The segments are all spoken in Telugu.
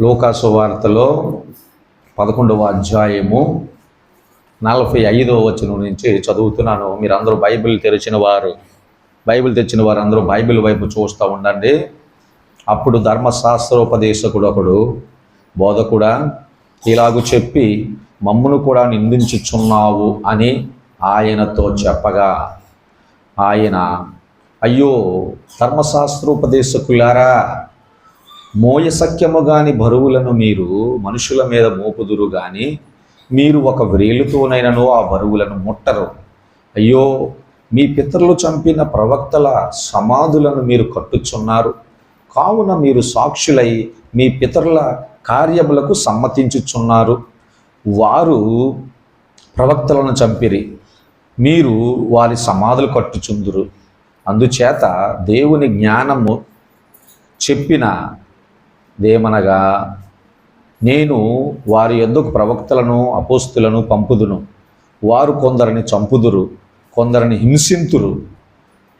లూకా సువార్తలో 11వ అధ్యాయము 45వ వచనం నుంచి చదువుతున్నాను. మీరందరూ బైబిల్ తెరిచిన వారు అందరూ బైబిల్ వైపు చూస్తూ ఉండండి. అప్పుడు ధర్మశాస్త్రోపదేశకుడు ఒకడు, బోధకుడా, ఇలాగు చెప్పి మమ్మును కూడా నిందించుచున్నావు అని ఆయనతో చెప్పగా, ఆయన, అయ్యో ధర్మశాస్త్రోపదేశకులారా, మోయశక్యము గాని బరువులను మీరు మనుషుల మీద మోపుదురు గాని మీరు ఒక వ్రేలుతోనైనను ఆ బరువులను ముట్టరు. అయ్యో, మీ పితరులు చంపిన ప్రవక్తల సమాధులను మీరు కట్టుచున్నారు. కావున మీరు సాక్షులై మీ పితరుల కార్యములకు సమ్మతించుచున్నారు. వారు ప్రవక్తలను చంపిరి, మీరు వారి సమాధులు కట్టుచుందురు. అందుచేత దేవుని జ్ఞానము చెప్పిన దేమనగా, నేను వారి యొద్దకు ప్రవక్తలను అపోస్తులను పంపుదును. వారు కొందరిని చంపుదురు, కొందరిని హింసింతురు.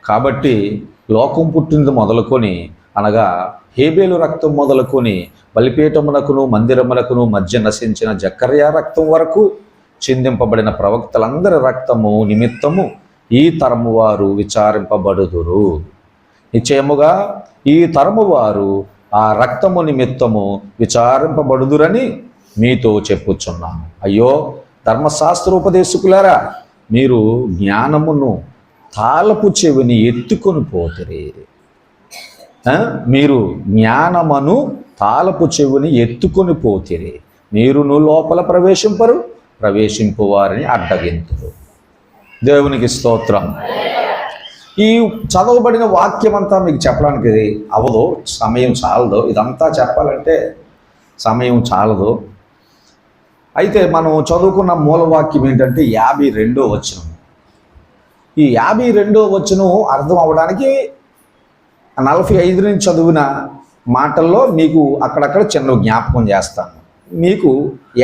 కాబట్టి లోకం పుట్టినది మొదలుకొని, అనగా హేబేలు రక్తం మొదలుకొని బలిపీఠమునకును మందిరమునకును మధ్య నశించిన జకర్యా రక్తం వరకు చిందింపబడిన ప్రవక్తలందరి రక్తము నిమిత్తము ఈ తరము వారు విచారింపబడుదురు. నిశ్చయముగా ఈ తరము వారు ఆ రక్తము నిమిత్తము విచారింపబడుదురని మీతో చెప్పుచున్నాను. అయ్యో ధర్మశాస్త్రోపదేశకులారా, మీరు జ్ఞానమును తాళపు చెవిని ఎత్తుకొని పోతిరి. మీరు జ్ఞానమును తాళపు చెవిని ఎత్తుకొని పోతిరి. మీరును లోపల ప్రవేశింపు వారిని అడ్డగింతురు. దేవునికి స్తోత్రం. ఈ చదవబడిన వాక్యం అంతా మీకు చెప్పడానికి అవ్వదు, సమయం చాలదు. ఇదంతా చెప్పాలంటే సమయం చాలదు. అయితే మనం చదువుకున్న మూలవాక్యం ఏంటంటే 52వ వచనం. ఈ 52వ వచనం అర్థం అవ్వడానికి 45 నుంచి చదివిన మాటల్లో మీకు అక్కడక్కడ చిన్న జ్ఞాపకం చేస్తాను. మీకు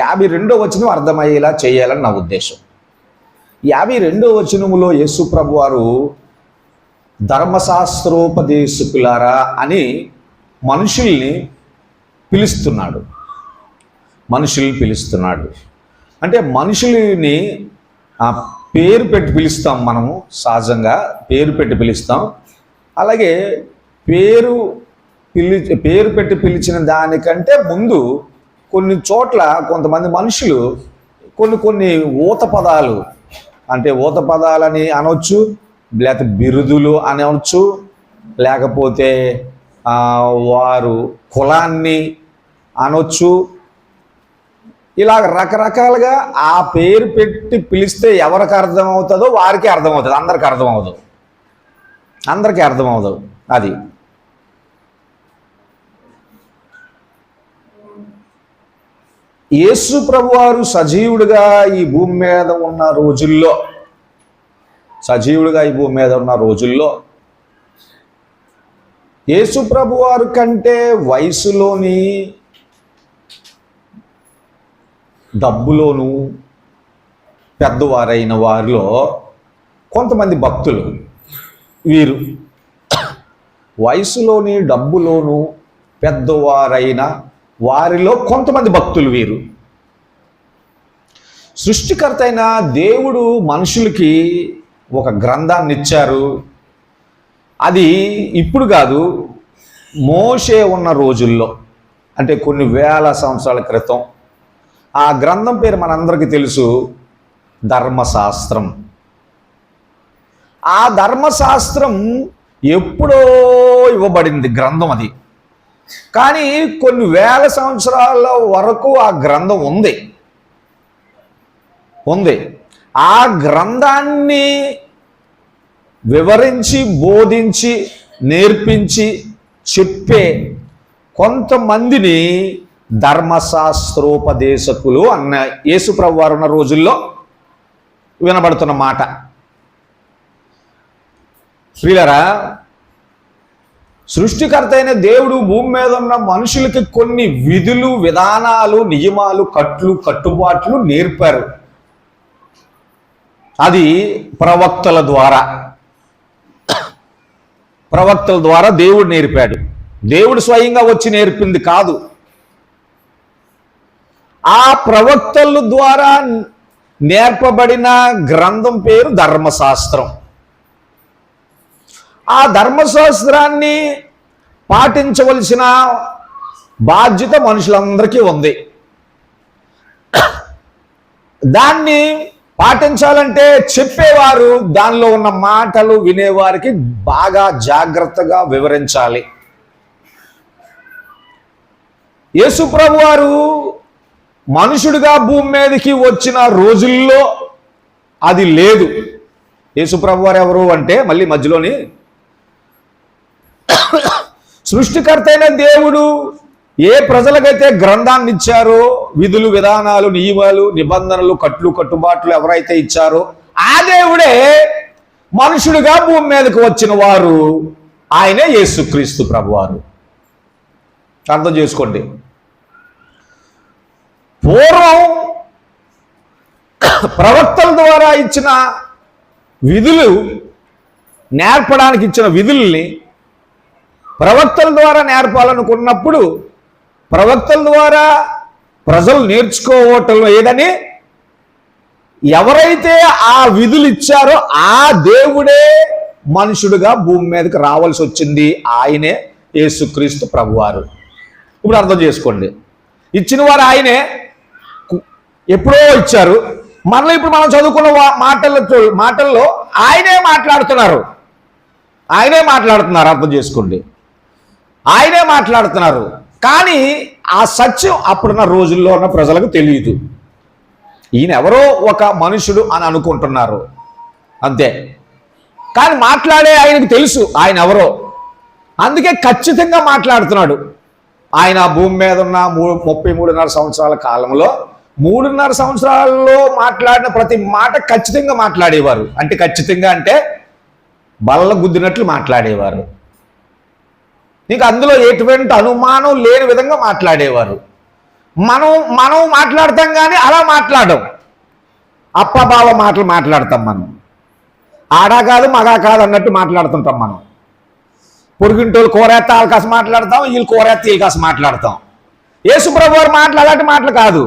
52వ వచనం అర్థమయ్యేలా చేయాలని నా ఉద్దేశం. 52వ వచనములో యేసు ప్రభు వారు ధర్మశాస్త్రోపదేశకులారా అని మనుషుల్ని పిలుస్తున్నాడు. అంటే మనుషుల్ని పేరు పెట్టి పిలుస్తాం. మనము సహజంగా పేరు పెట్టి పిలుస్తాం. అలాగే పేరు పెట్టి పిలిచిన దానికంటే ముందు కొన్ని చోట్ల కొంతమంది మనుషులు కొన్ని ఊత పదాలు, అంటే ఊత పదాలని అనవచ్చు, లేకపోతే బిరుదులు అనవచ్చు, లేకపోతే వారు కులాన్ని అనొచ్చు. ఇలా రకరకాలుగా ఆ పేరు పెట్టి పిలిస్తే ఎవరికి అర్థమవుతుందో వారికి అర్థమవుతుంది, అందరికీ అర్థమవుతుంది. అది యేసు ప్రభువారు సజీవుడిగా ఈ భూమి మీద ఉన్న రోజుల్లో యేసు ప్రభువారు కంటే వయసులోని, డబ్బులోను పెద్దవారైన వారిలో కొంతమంది భక్తులు, వీరు వయసులోని డబ్బులోను పెద్దవారైన వారిలో కొంతమంది భక్తులు వీరు. సృష్టికర్త అయిన దేవుడు మనుషులకి ఒక గ్రంథాన్ని ఇచ్చారు. అది ఇప్పుడు కాదు, మోషే ఉన్న రోజుల్లో, అంటే కొన్ని వేల సంవత్సరాల క్రితం. ఆ గ్రంథం పేరు మనందరికీ తెలుసు, ధర్మశాస్త్రం. ఆ ధర్మశాస్త్రం ఎప్పుడో ఇవ్వబడింది గ్రంథం అది. కానీ కొన్ని వేల సంవత్సరాల వరకు ఆ గ్రంథం ఉంది. ఆ గ్రంథాన్ని వివరించి, బోధించి, నేర్పించి, చెప్పే కొంతమందిని ధర్మశాస్త్రోపదేశకులు అన్న యేసు ప్రభు వారు ఉన్న రోజుల్లో వినబడుతున్న మాట. ప్రియులారా, సృష్టికర్త అయిన దేవుడు భూమి మీద ఉన్న మనుషులకి కొన్ని విధులు, విధానాలు, నియమాలు, కట్టుబాట్లు నేర్పారు. అది ప్రవక్తల ద్వారా దేవుడు నేర్పాడు. దేవుడు స్వయంగా వచ్చి నేర్పింది కాదు. ఆ ప్రవక్తల ద్వారా నేర్పబడిన గ్రంథం పేరు ధర్మశాస్త్రం. ఆ ధర్మశాస్త్రాన్ని పాటించవలసిన బాధ్యత మనుషులందరికీ ఉంది. దాన్ని పాటించాలంటే చెప్పేవారు దానిలో ఉన్న మాటలు వినేవారికి బాగా జాగ్రత్తగా వివరించాలి. యేసుప్రభు వారు మనుషుడిగా భూమి మీదకి వచ్చిన రోజుల్లో అది లేదు. యేసుప్రభు వారు ఎవరు అంటే మళ్ళీ మధ్యలోని సృష్టికర్త అయిన దేవుడు ఏ ప్రజలకైతే గ్రంథాన్ని ఇచ్చారో, విధులు విధానాలు నియమాలు నిబంధనలు కట్టుబాట్లు ఎవరైతే ఇచ్చారో ఆ దేవుడే మనుషుడిగా భూమి మీదకి వచ్చిన వారు ఆయనే యేసుక్రీస్తు ప్రభువారు. అర్థం చేసుకోండి. పూర్వం ప్రవక్తల ద్వారా ఇచ్చిన విధులు, నేర్పడానికి ఇచ్చిన విధుల్ని ప్రవక్తల ద్వారా నేర్పాలనుకున్నప్పుడు ప్రవక్తల ద్వారా ప్రజలు నేర్చుకోవటం ఏదని ఎవరైతే ఆ విధులు ఇచ్చారో ఆ దేవుడే మనుషుడుగా భూమి మీదకి రావాల్సి వచ్చింది. ఆయనే యేసుక్రీస్తు ప్రభువారు. ఇప్పుడు అర్థం చేసుకోండి. ఇచ్చిన వారు ఆయనే, ఎప్పుడో ఇచ్చారు. మళ్ళీ ఇప్పుడు మనం చదువుకున్న మాటల్లో ఆయనే మాట్లాడుతున్నారు. అర్థం చేసుకోండి. ఆయనే మాట్లాడుతున్నారు. కానీ ఆ సత్యం అప్పుడున్న రోజుల్లో ఉన్న ప్రజలకు తెలియదు. ఈయన ఎవరో ఒక మనుషుడు అని అనుకుంటున్నారు అంతే. కానీ మాట్లాడే ఆయనకు తెలుసు ఆయన ఎవరో. అందుకే ఖచ్చితంగా మాట్లాడుతున్నాడు. ఆయన భూమి మీద ఉన్న 33.5 సంవత్సరాల కాలంలో 3.5 సంవత్సరాల్లో మాట్లాడిన ప్రతి మాట ఖచ్చితంగా మాట్లాడేవారు. అంటే ఖచ్చితంగా అంటే బల్ల గుద్దినట్లు మాట్లాడేవారు. నీకు అందులో ఎటువంటి అనుమానం లేని విధంగా మాట్లాడేవారు. మనం మాట్లాడతాం కానీ అలా మాట్లాడడం, అప్పబావ మాటలు మాట్లాడతాం. మనం ఆడా కాదు మగా కాదు అన్నట్టు మాట్లాడుతుంటాం. మనం పొరుగింటోళ్ళు కూరేత్త వాళ్ళ కాసి మాట్లాడతాం, వీళ్ళు కూరేత్త వీళ్ళ కాసి మాట్లాడతాం. యేసుప్రభు వారి మాటలు అలాంటి మాటలు కాదు.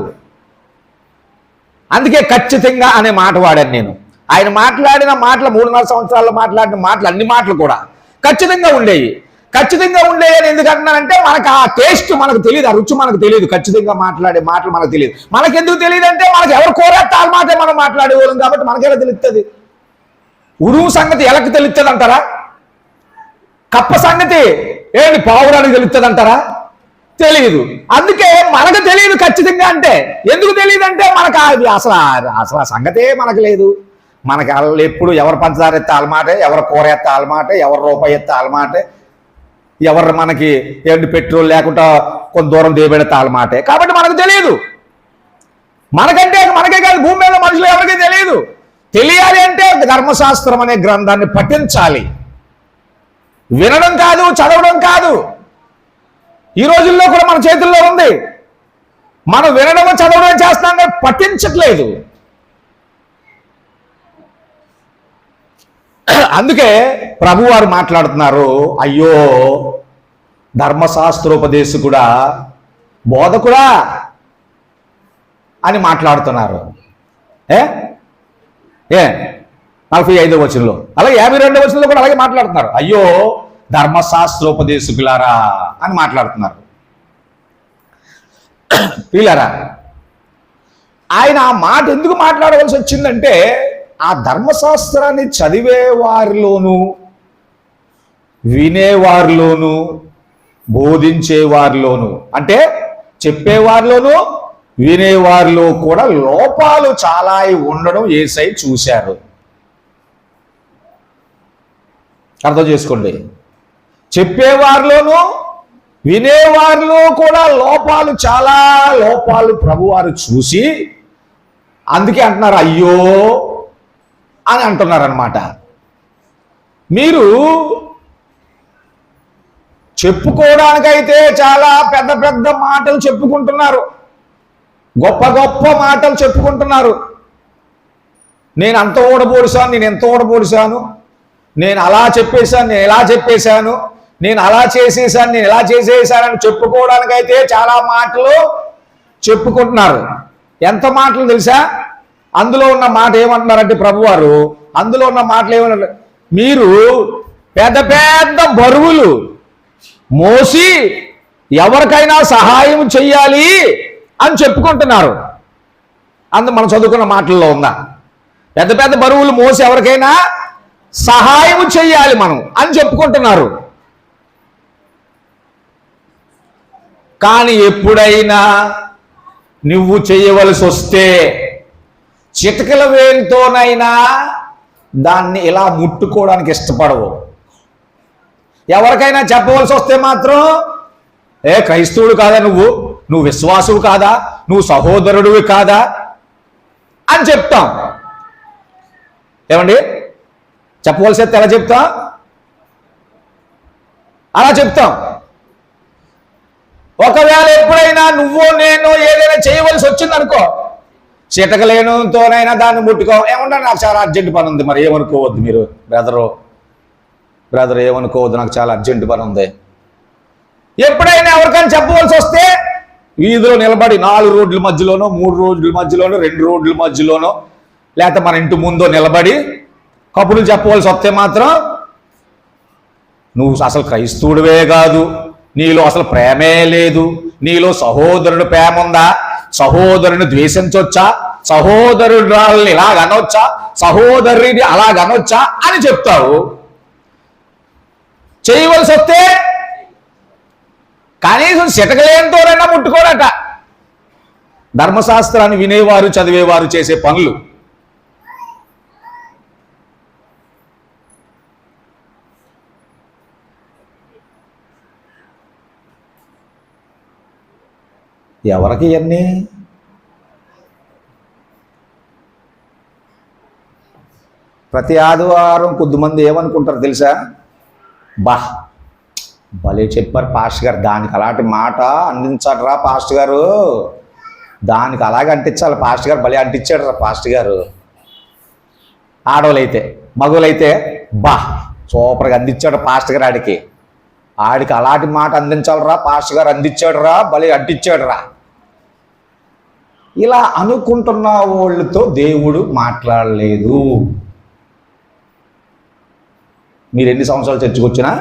అందుకే ఖచ్చితంగా అనే మాట వాడాను నేను. ఆయన మాట్లాడిన మాటలు 3.5 సంవత్సరాల్లో మాట్లాడిన మాటలు అన్ని మాటలు కూడా ఖచ్చితంగా ఉండేవి. ఖచ్చితంగా ఉండేయని ఎందుకు అంటున్నానంటే మనకు ఆ టేస్ట్ మనకు తెలియదు, ఆ రుచి మనకు తెలియదు. ఖచ్చితంగా మాట్లాడే మాటలు మనకు తెలియదు. మనకెందుకు తెలియదు అంటే మనకు ఎవరు కోరేస్తే ఆ మాటే మనం మాట్లాడేవాళ్ళం కాబట్టి మనకెలా తెలుస్తుంది. ఉరువు సంగతి ఎలకి తెలుస్తుంది అంటారా? కప్ప సంగతి ఏంటి పావురానికి తెలుస్తుంది అంటారా? తెలియదు. అందుకే మనకు తెలియదు ఖచ్చితంగా అంటే. ఎందుకు తెలియదు అంటే మనకు అసలు ఆ సంగతే మనకు లేదు. మనకి ఎప్పుడు ఎవరు పంచదార ఎత్తే ఆలమాటే, ఎవరు కూర ఎత్తే ఆలమాటే, ఎవరు రూపాయి ఎత్తే ఆలమాటే, ఎవరు మనకి ఏంటి పెట్రోల్ లేకుండా కొంత దూరం దేబెడితే ఆలమాటే. కాబట్టి మనకు తెలియదు. మనకే కాదు భూమి మీద మనుషులు ఎవరికీ తెలియదు. తెలియాలి అంటే ధర్మశాస్త్రం అనే గ్రంథాన్ని పఠించాలి. వినడం కాదు, చదవడం కాదు. ఈ రోజుల్లో కూడా మన చేతుల్లో ఉంది. మనం వినడం చదవడం చేస్తాం కానీ పఠించట్లేదు. అందుకే ప్రభువారు మాట్లాడుతున్నారు, అయ్యో ధర్మశాస్త్రోపదేశకుడా, బోధకుడా అని మాట్లాడుతున్నారు. 45వ వచనంలో, అలాగే 52వ వచనంలో కూడా అలాగే మాట్లాడుతున్నారు. అయ్యో ధర్మశాస్త్రోపదేశకులారా అని మాట్లాడుతున్నారు. వీళ్ళారా, ఆయన ఆ మాట ఎందుకు మాట్లాడవలసి వచ్చిందంటే ఆ ధర్మశాస్త్రాన్ని చదివేవారిలోనూ వినేవారిలోనూ బోధించేవారిలోనూ, అంటే చెప్పేవారిలోనూ వినేవారిలో కూడా లోపాలు చాలా ఉండడం యేసయ్య చూశారు. అర్థం చేసుకోండి. చెప్పేవారిలోనూ వినేవారిలో కూడా చాలా లోపాలు ప్రభువారు చూసి అందుకే అంటున్నారు అయ్యో అని అంటున్నారు అన్నమాట. మీరు చెప్పుకోవడానికైతే చాలా పెద్ద పెద్ద మాటలు చెప్పుకుంటున్నారు, గొప్ప గొప్ప మాటలు చెప్పుకుంటున్నారు. నేను అంత ఓడబోడిశాను, నేను ఎంత ఓడబోడిశాను, నేను అలా చెప్పేశాను, నేను ఇలా చెప్పేశాను, నేను అలా చేసేసాను, నేను ఇలా చేసేసానని చెప్పుకోవడానికైతే చాలా మాటలు చెప్పుకుంటున్నారు. ఎంత మాటలు తెలుసా? అందులో ఉన్న మాట ఏమంటున్నారంటే ప్రభువారు అందులో ఉన్న మాటలు ఏమన్నారు? మీరు పెద్ద పెద్ద బరువులు మోసి ఎవరికైనా సహాయం చెయ్యాలి అని చెప్పుకుంటున్నారు. మనం చదువుకున్న మాటల్లో ఉందా? పెద్ద పెద్ద బరువులు మోసి ఎవరికైనా సహాయం చెయ్యాలి మనం అని చెప్పుకుంటున్నారు. కానీ ఎప్పుడైనా నువ్వు చేయవలసి వస్తే చిటికల వేలుతోనైనా దాన్ని ఇలా ముట్టుకోవడానికి ఇష్టపడవు. ఎవరికైనా చెప్పవలసి వస్తే మాత్రం క్రైస్తవుడు కాదా నువ్వు విశ్వాసువు కాదా, నువ్వు సహోదరుడివి కాదా అని చెప్తాం. ఏమండి, చెప్పవలసి వస్తే ఎలా చెప్తాం? అలా చెప్తాం. ఒకవేళ ఎప్పుడైనా నువ్వు నేను ఏదైనా చేయవలసి వచ్చిందనుకో, చిటకలేనుతోనైనా దాన్ని ముట్టుకో. ఏమన్నా నాకు చాలా అర్జెంట్ పని ఉంది, మరి ఏమనుకోవద్దు మీరు బ్రదర్ ఏమనుకోవద్దు, నాకు చాలా అర్జెంట్ పని ఉంది. ఎప్పుడైనా ఎవరికైనా చెప్పవలసి వస్తే వీధిలో నిలబడి 4 రోడ్ల మధ్యలోనో 3 రోడ్ల మధ్యలోనో 2 రోడ్ల మధ్యలోనో లేకపోతే మన ఇంటి ముందో నిలబడి కబుర్లు చెప్పవలసి వస్తే మాత్రం నువ్వు అసలు క్రైస్తవుడివే కాదు, నీలో అసలు ప్రేమే లేదు, నీలో సహోదరుడు ప్రేమ ఉందా, సహోదరుని ద్వేషించొచ్చా, సహోదరురాల్ని ఇలాగనొచ్చా, సహోదరుని అలాగనొచ్చా అని చెప్తావు. చేయవలసి వస్తే కనీసం చిటకలేనితోనైనా ముట్టుకోడట. ధర్మశాస్త్రాన్ని వినేవారు చదివేవారు చేసే పనులు. ఎవరికి ఇవన్నీ? ప్రతి ఆదివారం కొద్దిమంది ఏమనుకుంటారు తెలుసా? భలే చెప్పారు పాస్టర్ గారు, దానికి అలాంటి మాట అందించాడరా పాస్టర్ గారు, దానికి అలాగే అంటించాలి పాస్టర్ గారు, భలే అంటించాడు రా పాస్టర్ గారు. ఆడవాళ్ళైతే మగవాళ్ళైతే సూపర్గా అందించాడు పాస్టర్ గారు, ఆడికి అలాంటి మాట అందించాలరా పాస్టర్ గారు, అందించాడు రా, భలే అంటించాడు రా. ఇలా అనుకుంటున్న వాళ్ళతో దేవుడు మాట్లాడలేదు. మీరు ఎన్ని సంవత్సరాలు చర్చకొచ్చినా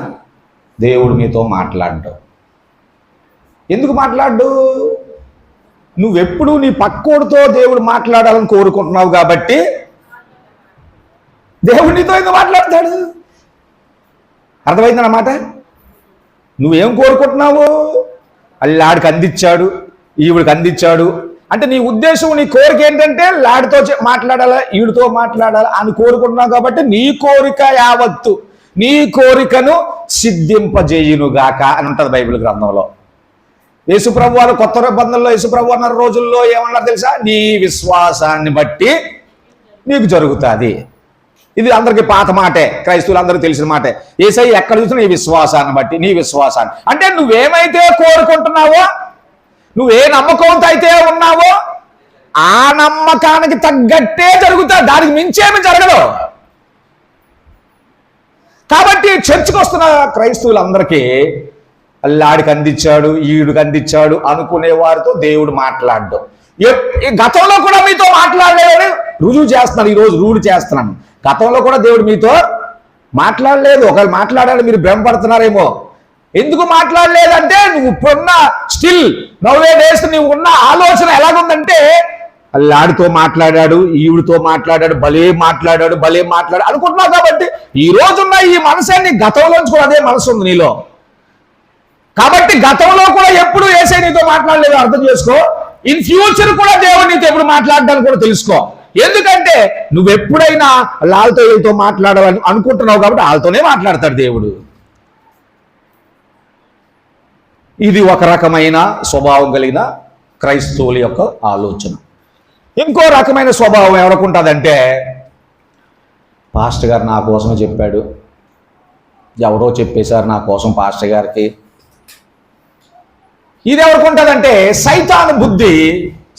దేవుడు మీతో మాట్లాడ్డు. ఎందుకు మాట్లాడ్డు? నువ్వెప్పుడు నీ పక్కోడితో దేవుడు మాట్లాడాలని కోరుకుంటున్నావు కాబట్టి దేవుడు నీతో ఎందుకు మాట్లాడతాడు? అర్థమైందన్నమాట. నువ్వేం కోరుకుంటున్నావు? ఆడికి అందించాడు, ఈవిడికి అందించాడు అంటే నీ ఉద్దేశం, నీ కోరిక ఏంటంటే లాడితో మాట్లాడాలా, ఈడితో మాట్లాడాలా అని కోరుకుంటున్నావు కాబట్టి నీ కోరిక యావత్తు నీ కోరికను సిద్ధింపజేయునుగాక అని ఉంటుంది బైబిల్ గ్రంథంలో. యేసుప్రభు వారు కొత్త నిబంధనలో యేసుప్రభు అన్న రోజుల్లో ఏమన్నారు తెలుసా? నీ విశ్వాసాన్ని బట్టి నీకు జరుగుతుంది. ఇది అందరికీ పాత మాటే, క్రైస్తవులందరికీ తెలిసిన మాటే. యేసయ్య ఎక్కడ చూసినా నీ విశ్వాసాన్ని బట్టి, నీ విశ్వాసాన్ని అంటే నువ్వేమైతే కోరుకుంటున్నావో, నువ్వే నమ్మకంతో అయితే ఉన్నావో ఆ నమ్మకానికి తగ్గట్టే జరుగుతుంది, దానికి మించేమి జరగదు. కాబట్టి చర్చికి వస్తున్న క్రైస్తవులందరికీ ఆడికి అందించాడు, ఈడికి అందించాడు అనుకునే వారితో దేవుడు మాట్లాడ్డు. గతంలో కూడా మీతో మాట్లాడలేదని రుజువు చేస్తున్నాను, ఈరోజు రూఢి చేస్తున్నాను. గతంలో కూడా దేవుడు మీతో మాట్లాడలేదు. ఒకవేళ మాట్లాడాలి మీరు భ్రమపడుతున్నారేమో. ఎందుకు మాట్లాడలేదంటే నువ్వు ఇప్పుడున్న స్టిల్ నవ్వే డేస్ నువ్వు ఉన్న ఆలోచన ఎలాగుందంటే ఆడితో మాట్లాడాడు, ఈవిడితో మాట్లాడాడు, భలే మాట్లాడాడు అనుకుంటున్నావు. కాబట్టి ఈ రోజున్న ఈ మనసాన్ని గతంలోంచి కూడా అదే మనసు ఉంది నీలో. కాబట్టి గతంలో కూడా ఎప్పుడు యేసయ్య నీతో మాట్లాడలేదు అర్థం చేసుకో. ఇన్ ఫ్యూచర్ కూడా దేవుడు నీతో ఎప్పుడు మాట్లాడడానికి కూడా తెలుసుకో. ఎందుకంటే నువ్వెప్పుడైనా వాళ్ళతో వీళ్ళతో మాట్లాడాలని అనుకుంటున్నావు కాబట్టి వాళ్ళతోనే మాట్లాడతాడు దేవుడు. ఇది ఒక రకమైన స్వభావం కలిగిన క్రైస్తవుల యొక్క ఆలోచన. ఇంకో రకమైన స్వభావం ఎవరికి ఉంటుందంటే, పాస్టర్ గారు నా కోసమే చెప్పాడు, ఎవరో చెప్పేశారు నా కోసం పాస్టర్ గారికి. ఇది ఎవరికి ఉంటుందంటే సైతాను బుద్ధి.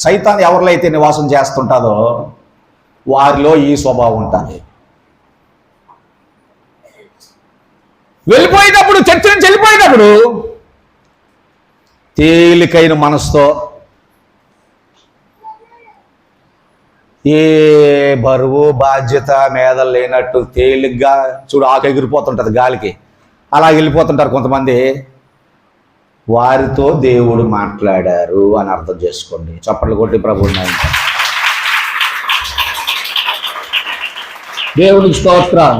సైతాన్ ఎవరిలో అయితే నివాసం చేస్తుంటుందో వారిలో ఈ స్వభావం ఉంటుంది. వెళ్ళిపోయేటప్పుడు, చర్చ నుంచి వెళ్ళిపోయేటప్పుడు తేలికైన మనసుతో ఏ బరువు బాధ్యత మీద లేనట్టు తేలిగ్గా చూడు ఆకు ఎగిరిపోతుంటుంది గాలికి, అలా వెళ్ళిపోతుంటారు కొంతమంది. వారితో దేవుడు మాట్లాడారు అని అర్థం చేసుకోండి. చప్పట్లు కొట్టి ప్రభువు దేవునికి స్తోత్రం.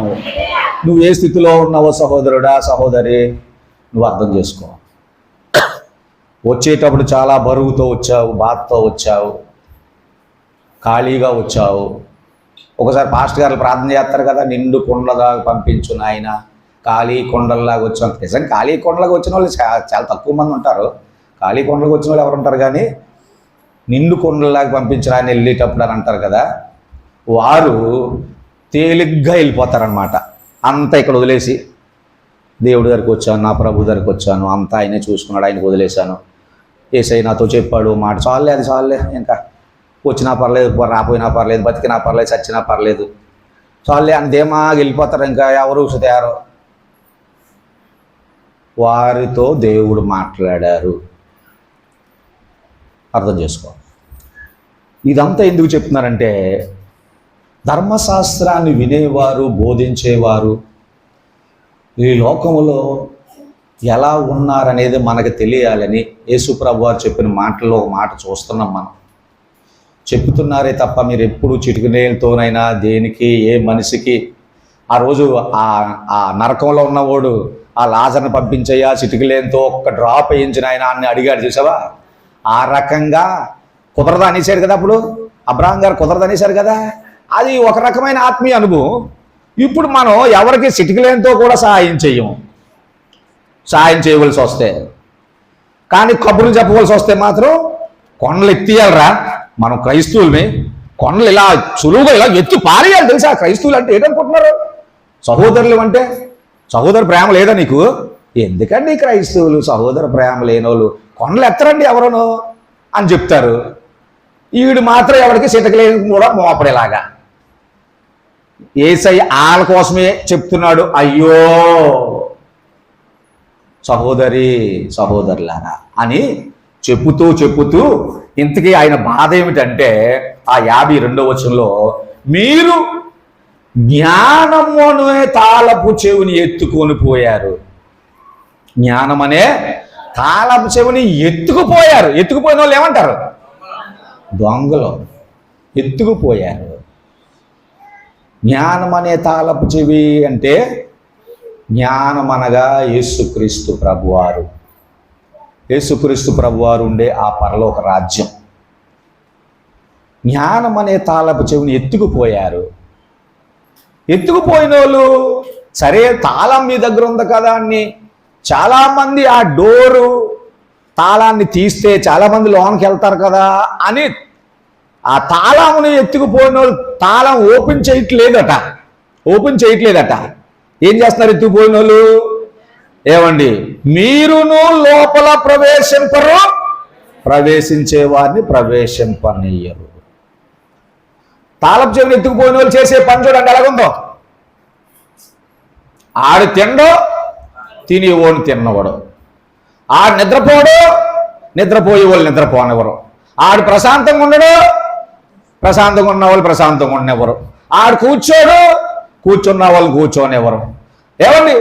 నువ్వు ఏ స్థితిలో ఉన్నావో సహోదరుడా సహోదరి నువ్వు అర్థం చేసుకో. వచ్చేటప్పుడు చాలా బరువుతో వచ్చావు, బాధతో వచ్చావు, ఖాళీగా వచ్చావు. ఒకసారి పాస్టర్ గారు ప్రార్థన చేస్తారు కదా, నిండు కొండలాగా పంపించు నాయన, ఖాళీ కొండల్లాగా వచ్చాం. నిజంగా ఖాళీ కొండలాగా వచ్చిన వాళ్ళు చాలా తక్కువ మంది ఉంటారు. ఖాళీ కొండలకు వచ్చిన వాళ్ళు ఎవరు ఉంటారు, కానీ నిండు కొండల్లాగా పంపించరా అని వెళ్ళేటప్పుడు అని అంటారు కదా, వారు తేలిగ్గా వెళ్ళిపోతారనమాట. అంతా ఇక్కడ వదిలేసి దేవుడి దగ్గరికి వచ్చాను, నా ప్రభు దగ్గరికి వచ్చాను, అంతా ఆయనే చూసుకున్నాడు, ఆయనకు వదిలేశాను, యేసయ్య నాతో చెప్పాడు మాట, చాలులే అది చాలులే, ఇంకా వచ్చినా పర్లేదు, రాపోయినా పర్లేదు, బతికినా పర్లేదు, చచ్చినా పర్లేదు, చాలులే అంతేమా వెళ్ళిపోతారు. ఇంకా ఎవరు తయారు. వారితో దేవుడు మాట్లాడారు. అర్థం చేసుకో. ఇదంతా ఎందుకు చెప్తున్నారంటే, ధర్మశాస్త్రాన్ని వినేవారు, బోధించేవారు ఈ లోకములో ఎలా ఉన్నారనేది మనకు తెలియాలని యేసుప్రభు వారు చెప్పిన మాటల్లో ఒక మాట చూస్తున్నాం. మనం చెప్తున్నారే తప్ప మీరు ఎప్పుడు చిటికినేలతోనైనా దేనికి ఏ మనిషికి ఆ రోజు ఆ నరకంలో ఉన్నవాడు ఆ లాజర్ని పంపించయ్యా చిటికిలేనితో ఒక్క డ్రాప్ వేయించిన ఆయన అని అడిగాడు చూసావా. ఆ రకంగా కుదరదు అనేసాడు కదా, అప్పుడు అబ్రహాం గారు కుదరదు అనేసారు కదా. అది ఒక రకమైన ఆత్మీయ అనుభవం. ఇప్పుడు మనం ఎవరికి చిటికిలేనితో కూడా సహాయం చేయము. సహాయం చేయవలసి వస్తే, కానీ కబుర్లు చెప్పవలసి వస్తే మాత్రం కొండలు ఎత్తియాలరా. మనం క్రైస్తవుల్ని కొండలు ఇలా సులువుగా ఇలా ఎత్తి పారేయాలి తెలుసా. క్రైస్తవులు అంటే ఏంటనుకుంటున్నారు? సహోదరులు అంటే సహోదర ప్రేమ లేదా నీకు? ఎందుకండి క్రైస్తవులు సహోదర ప్రేమ లేనోళ్ళు కొండలు ఎత్తరండి ఎవరను అని చెప్తారు. ఈవిడు మాత్రం ఎవరికి చిటకలేని కూడా మోపడేలాగా. యేసయ్య వాళ్ళ కోసమే చెప్తున్నాడు, అయ్యో సహోదరి సహోదరులారా అని చెప్పుతూ ఇంతకీ ఆయన బాధ ఏమిటంటే ఆ 52వ వచనంలో, మీరు జ్ఞానమునే తాళపు చెవిని ఎత్తుకొని పోయారు. జ్ఞానమనే తాళపు చెవిని ఎత్తుకుపోయారు. ఎత్తుకుపోయిన వాళ్ళు ఏమంటారు? దొంగలు. ఎత్తుకుపోయారు. జ్ఞానం అనే తాళపు చెవి అంటే జ్ఞానం అనగా యేసుక్రీస్తు ప్రభువారు. యేసుక్రీస్తు ప్రభువారు ఉండే ఆ పరలోక రాజ్యం. జ్ఞానం అనే తాళపు చెవిని ఎత్తుకుపోయారు. ఎత్తుకుపోయిన వాళ్ళు సరే తాళం మీ దగ్గర ఉంది కదా అని చాలామంది ఆ డోరు తాళాన్ని తీస్తే చాలామంది లోనికి వెళ్తారు కదా అని ఆ తాళమును ఎత్తుకుపోయిన వాళ్ళు తాళం ఓపెన్ చేయట్లేదట. ఏం చేస్తున్నారు ఎత్తుకుపోయిన వాళ్ళు? ఏమండి, మీరును లోపల ప్రవేశించే వారిని ప్రవేశింపనీయరు. తాళపు చెవిని ఎత్తుకుపోయిన వాళ్ళు చేసే పని చూడండి ఎలాగుందో. ఆడు తిండో తినేవాడు తిన్నవాడు, ఆడు నిద్రపోడు నిద్రపోయే వాళ్ళు నిద్రపోనివ్వరు, ఆడు ప్రశాంతంగా ఉండడు ప్రశాంతంగా ఉన్నవాళ్ళు ప్రశాంతంగా ఉండేవారు, ఆడు కూర్చోడు కూర్చున్న వాళ్ళు కూర్చోనివ్వరు. ఏమండి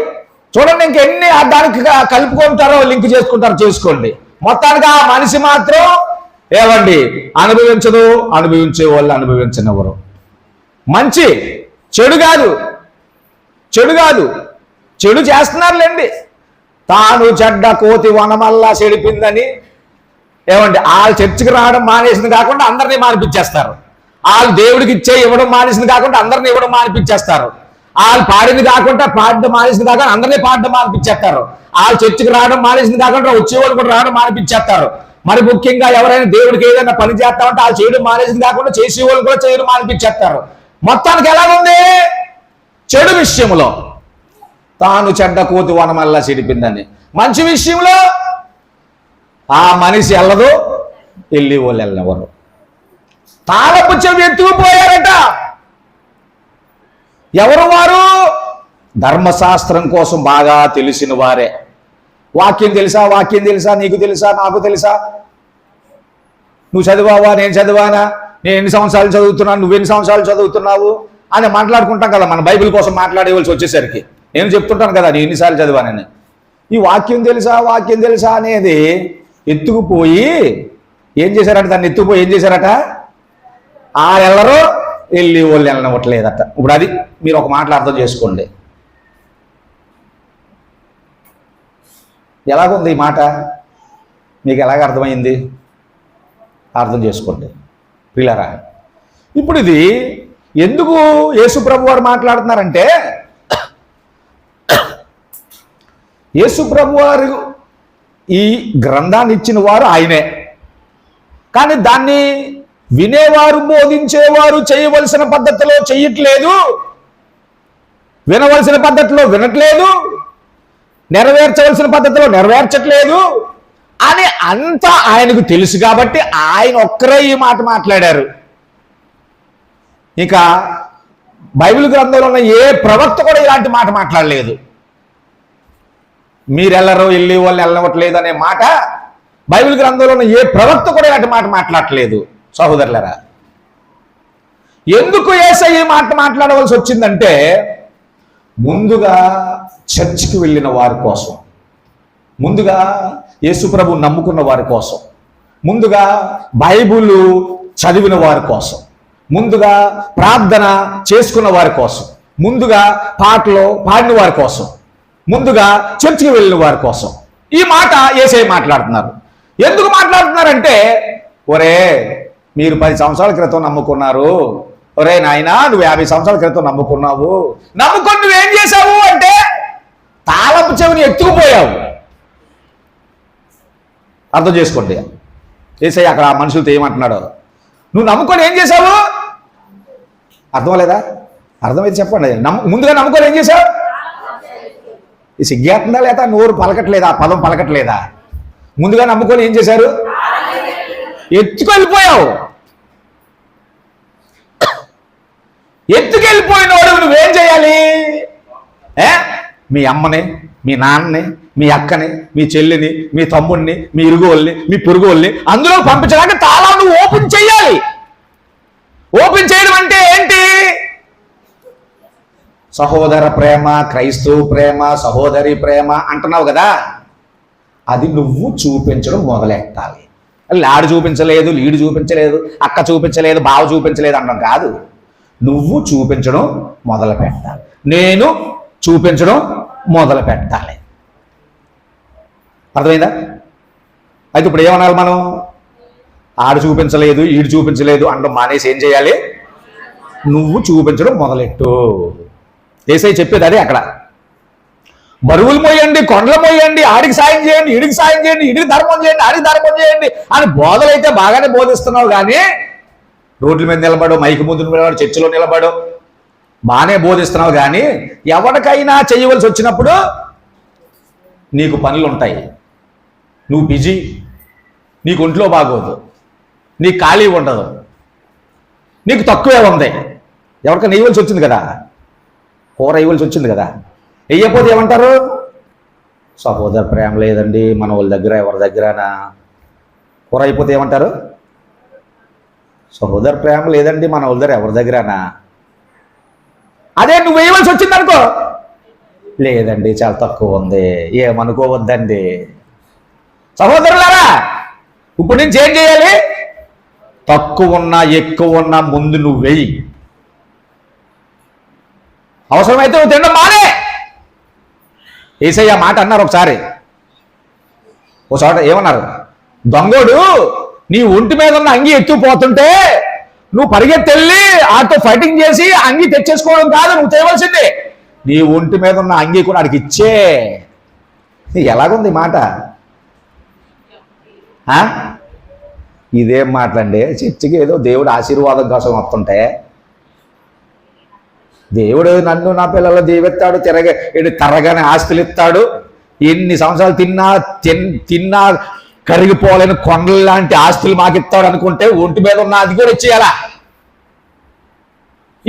చూడండి, ఇంకెన్ని దానికి కలుపుకుంటారో లింక్ చేసుకుంటారో చేసుకోండి. మొత్తానికి ఆ మనిషి మాత్రం ఏమండి అనుభవించదు, అనుభవించే వాళ్ళు అనుభవించనివ్వరు. మంచి చెడు కాదు చెడు చేస్తున్నారులేండి. తాను చెడ్డ కోతి వనమల్లా చెడిపిందని ఏమండి వాళ్ళు చర్చికి రావడం మానేసింది కాకుండా అందరినీ మానిపించేస్తారు. వాళ్ళు దేవుడికి ఇవ్వడం మానేసింది కాకుండా అందరినీ ఇవ్వడం మానిపించేస్తారు. వాళ్ళు పాడింది కాకుండా పాడడం మానేసింది కాకుండా అందరినీ పాడడం మానిపించేస్తారు. వాళ్ళు చర్చికి రావడం మానేసింది కాకుండా వచ్చేవాళ్ళు కూడా రావడం మానిపించేస్తారు. మరి ముఖ్యంగా ఎవరైనా దేవుడికి ఏదైనా పని చేస్తామంటే వాళ్ళు చేయడం మానేసింది కాకుండా చేసేవాళ్ళు కూడా చేయడం మానిపించేస్తారు. మొత్తానికి ఎలాగుంది? చెడు విషయంలో తాను చెడ్డ కోతి వనమల్లా చెడిపిందని, మంచి విషయంలో ఆ మనిషి వెళ్ళదు, వెళ్ళి వాళ్ళు వెళ్ళనివ్వరు. తాళపు చెవి ఎత్తుకుపోయారట. ఎవరు వారు? ధర్మశాస్త్రం కోసం బాగా తెలిసిన వారే. వాక్యం తెలుసా, నీకు తెలుసా, నాకు తెలుసా, నువ్వు చదివావా, నేను చదివానా, నేను ఎన్ని సంవత్సరాలు చదువుతున్నాను, నువ్వెన్ని సంవత్సరాలు చదువుతున్నావు అని మాట్లాడుకుంటాం కదా. మన బైబిల్ కోసం మాట్లాడేవలసి వచ్చేసరికి నేను చెప్తుంటాను కదా, నేను ఎన్నిసార్లు చదివానని. ఈ వాక్యం తెలుసా అనేది ఎత్తుకుపోయి ఏం చేశారట, దాన్ని ఎత్తుకుపోయి ఏం చేశారట, ఎల్లరో వెళ్ళి వాళ్ళు వెళ్ళనివ్వట్లేదట. ఇప్పుడు అది మీరు ఒక మాటలు అర్థం చేసుకోండి. ఎలాగుంది ఈ మాట, మీకు ఎలాగ అర్థమైంది అర్థం చేసుకోండి పిల్లరా. ఇప్పుడు ఇది ఎందుకు యేసుప్రభు వారు మాట్లాడుతున్నారంటే, యేసుప్రభు వారు ఈ గ్రంథాన్ని ఇచ్చిన వారు ఆయనే, కానీ దాన్ని వినేవారు బోధించేవారు చేయవలసిన పద్ధతిలో చెయ్యట్లేదు, వినవలసిన పద్ధతిలో వినట్లేదు, నెరవేర్చవలసిన పద్ధతిలో నెరవేర్చట్లేదు అని అంతా ఆయనకు తెలుసు. కాబట్టి ఆయన ఒక్కరే ఈ మాట మాట్లాడారు. ఇక బైబిల్ గ్రంథంలో ఉన్న ఏ ప్రవక్త కూడా ఇలాంటి మాట మాట్లాడలేదు. మీరెల్లరో వెళ్ళి వాళ్ళు వెళ్ళవట్లేదు అనే మాట బైబిల్ గ్రంథంలో ఉన్న ఏ ప్రవక్త కూడా ఇలాంటి మాట మాట్లాడలేదు. సహోదరులరా, ఎందుకు యేసయ్య ఈ మాట మాట్లాడవలసి వచ్చిందంటే, ముందుగా చర్చికి వెళ్ళిన వారి కోసం, ముందుగా యేసుప్రభు నమ్ముకున్న వారి కోసం, ముందుగా బైబిల్ చదివిన వారి కోసం, ముందుగా ప్రార్థన చేసుకున్న వారి కోసం, ముందుగా పాటలు పాడిన వారి కోసం, ముందుగా చర్చికి వెళ్ళిన వారి కోసం ఈ మాట యేసయ్య మాట్లాడుతున్నారు. ఎందుకు మాట్లాడుతున్నారంటే, ఒరే మీరు 10 సంవత్సరాల క్రితం నమ్ముకున్నారు, ఒరే నాయనా నువ్వు 50 సంవత్సరాల క్రితం నమ్ముకున్నావు, నమ్ముకొని నువ్వేం చేశావు అంటే తాళపు చెవిని ఎత్తుకుపోయావు. అర్థం చేసుకోండి. యేసయ్య అక్కడ ఆ మనుషులతో ఏమంటున్నాడు, నువ్వు నమ్ముకొని ఏం చేశావు, అర్థం లేదా? అర్థమైతే చెప్పండి. ముందుగా నమ్ముకొని ఏం చేశావు? ఈ సిగ్గేస్తుందా లేదా, నోరు పలకట్లేదా, పదం పలకట్లేదా? ముందుగా నమ్ముకొని ఏం చేశారు? ఎత్తుకెళ్ళిపోయావు. ఎత్తుకెళ్ళిపోయిన వాడు నువ్వేం చేయాలి? మీ అమ్మని, మీ నాన్నని, మీ అక్కని, మీ చెల్లిని, మీ తమ్ముడిని, మీ ఇరుగు వాళ్ళని, మీ పొరుగు వాళ్ళని అందులో పంపించడానికి తాళాన్ని ఓపెన్ చేయాలి. ఓపెన్ చేయడం అంటే ఏంటి? సహోదర ప్రేమ, క్రైస్తవ ప్రేమ, సహోదరి ప్రేమ అంటున్నావు కదా, అది నువ్వు చూపించడం మొదలెట్టాలి. లాడు చూపించలేదు, లీడు చూపించలేదు, అక్క చూపించలేదు, బావ చూపించలేదు అనడం కాదు. నువ్వు చూపించడం మొదలు పెట్టాలి. నేను చూపించడం మొదలు పెట్టాలి. అర్థమైందా? అయితే ఇప్పుడు ఏమనాలి మనం? ఆడు చూపించలేదు, ఈడు చూపించలేదు అనడం మానేసి ఏం చేయాలి? నువ్వు చూపించడం మొదలెట్టు. యేసయ్య చెప్పేది అదే. అక్కడ బరువులు మోయండి, కొండలు మోయండి, ఆడికి సాయం చేయండి, ఈడికి సాయం చేయండి, ఈడికి ధర్మం చేయండి, ఆడికి ధర్మం చేయండి అని బోధలైతే బాగానే బోధిస్తున్నావు, కానీ రోడ్ల మీద నిలబడు, మైకు ముందు నిలబడు, చర్చిలో నిలబడు, బాగానే బోధిస్తున్నావు. కానీ ఎవరికైనా చేయవలసి వచ్చినప్పుడు నీకు పనులు ఉంటాయి, నువ్వు బిజీ, నీకు ఒంట్లో బాగోదు, నీకు ఖాళీ ఉండదు, నీకు తక్కువే ఉంది. ఎవరికైనా వేయవలసి వచ్చింది కదా, కూర వేయవలసి వచ్చింది కదా, వెయ్యకపోతే ఏమంటారు? సహోదర ప్రేమ లేదండి మన వాళ్ళ దగ్గర, ఎవరి దగ్గరనా. కూర అయిపోతే ఏమంటారు? సహోదర ప్రేమ లేదండి మన వాళ్ళ దగ్గర, ఎవరి దగ్గరనా. అదే నువ్వు వేయవలసి వచ్చింది అనుకో, లేదండి చాలా తక్కువ ఉంది, ఏమనుకోవద్దండి. సహోదరులారా, ఇప్పుడు నుంచి ఏం చేయాలి? తక్కువ ఉన్నా ఎక్కువ ఉన్నా ముందు నువ్వు వెయ్యి. అవసరమైతే నువ్వు తినడం మానే. యేసయ్య మాట అన్నారు ఒకసారి, ఒకసారి ఏమన్నారు? దొంగోడు నీ ఒంటి మీద ఉన్న అంగి ఎత్తుకుపోతుంటే నువ్వు పరిగెత్తెళ్ళి ఆతో ఫైటింగ్ చేసి అంగి తెచ్చేసుకోవడం కాదు నువ్వు చేయవలసింది, నీ ఒంటి మీద ఉన్న అంగి కూడా ఆడికి ఇచ్చే. ఎలాగుంది మాట? ఇదేం మాటలండి? చర్చికి ఏదో దేవుడు ఆశీర్వాదం కోసం వస్తుంటే, దేవుడు నన్ను నా పిల్లలు దీవెత్తాడు, తరగని ఆస్తులు ఇస్తాడు, ఎన్ని సంవత్సరాలు తిన్నా కరిగిపోలేని కొండల లాంటి ఆస్తులు మాకు ఇస్తాడు అనుకుంటే ఒంటి మీద ఉన్న అది కూడా ఇచ్చేయాలా?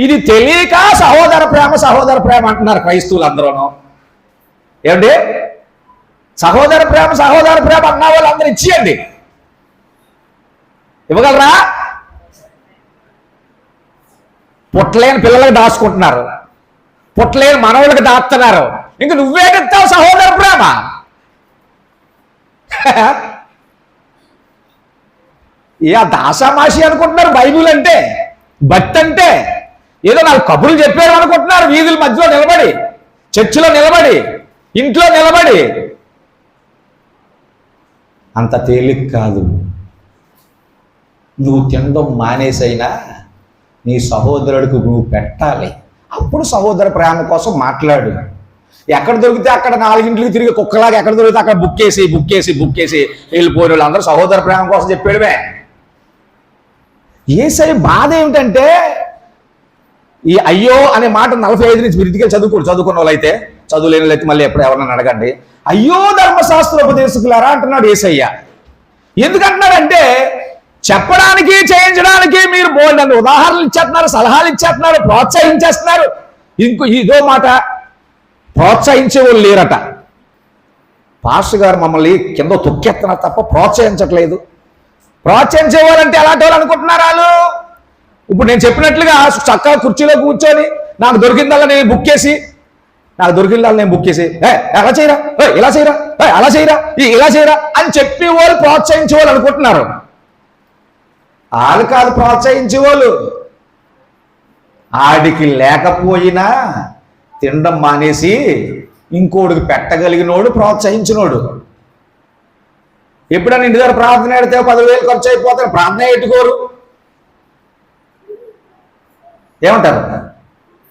ఇది తెలియక సహోదర ప్రేమ అంటున్నారు క్రైస్తవులు అందరూను. ఏమండి? సహోదర ప్రేమ అన్న వాళ్ళు అందరూ ఇచ్చేయండి. ఇవ్వగలరా? పుట్టలేని పిల్లలకు దాచుకుంటున్నారు, పుట్టలేని మనవులకు దాస్తున్నారు. ఇంక నువ్వేమిస్తావు సహోదర ప్రేమ? ఏ దాసామాషి అనుకుంటున్నారు బైబిల్ అంటే, భక్తి అంటే ఏదో నాకు కబుర్లు చెప్పారు అనుకుంటున్నారు. వీధుల మధ్యలో నిలబడి, చర్చిలో నిలబడి, ఇంట్లో నిలబడి. అంత తేలిక కాదు. నువ్వు తినడం మానేసైనా నీ సహోదరుడికి నువ్వు పెట్టాలి. అప్పుడు సహోదర ప్రేమ కోసం మాట్లాడు. ఎక్కడ దొరికితే అక్కడ 4 ఇంట్లకి తిరిగి కుక్కలాగా ఎక్కడ దొరికితే అక్కడ బుక్ చేసి వెళ్ళిపోయిన వాళ్ళు అందరూ సహోదర ప్రేమ కోసం చెప్పాడువే. యేసయ్య బాధ ఏమిటంటే, ఈ అయ్యో అనే మాట 45 నుంచి విరిటిగా చదువుకున్న వాళ్ళు అయితే, చదువులేని వాళ్ళైతే మళ్ళీ ఎప్పుడు ఎవరన్నా అడగండి. అయ్యో ధర్మశాస్త్ర ఉపదేశకులారా అంటున్నాడు యేసయ్య. ఎందుకంటున్నాడంటే, చెప్పడానికి చేయించడానికి మీరు బోల్డ్ ఉదాహరణలు ఇచ్చేస్తున్నారు, సలహాలు ఇచ్చేస్తున్నారు, ప్రోత్సహించేస్తున్నారు. ఇదో మాట, ప్రోత్సహించే వాళ్ళు లేరట. పాస్టర్ గారు మమ్మల్ని కింద తొక్కేస్తున్నారు తప్ప ప్రోత్సహించట్లేదు. ప్రోత్సహించేవాళ్ళంటే ఎలాంటి వాళ్ళు అనుకుంటున్నారు వాళ్ళు? ఇప్పుడు నేను చెప్పినట్లుగా చక్కగా కుర్చీలో కూర్చొని నాకు దొరికిందల్లా నేను బుక్ చేసి అలా చేయరా, ఇలా చేయరా, అలా చేయరా, ఇలా చేయరా అని చెప్పి వాళ్ళు ప్రోత్సహించే వాళ్ళు అనుకుంటున్నారు. వాళ్ళు కాదు ప్రోత్సహించే వాళ్ళు. ఆడికి లేకపోయినా తినడం మానేసి ఇంకోడికి పెట్టగలిగినోడు ప్రోత్సహించినోడు. ఎప్పుడైనా ఇంటి దగ్గర ప్రార్థన పెడితే 10,000 ఖర్చు అయిపోతారు, ప్రార్థన పెట్టుకోరు. ఏమంటారు?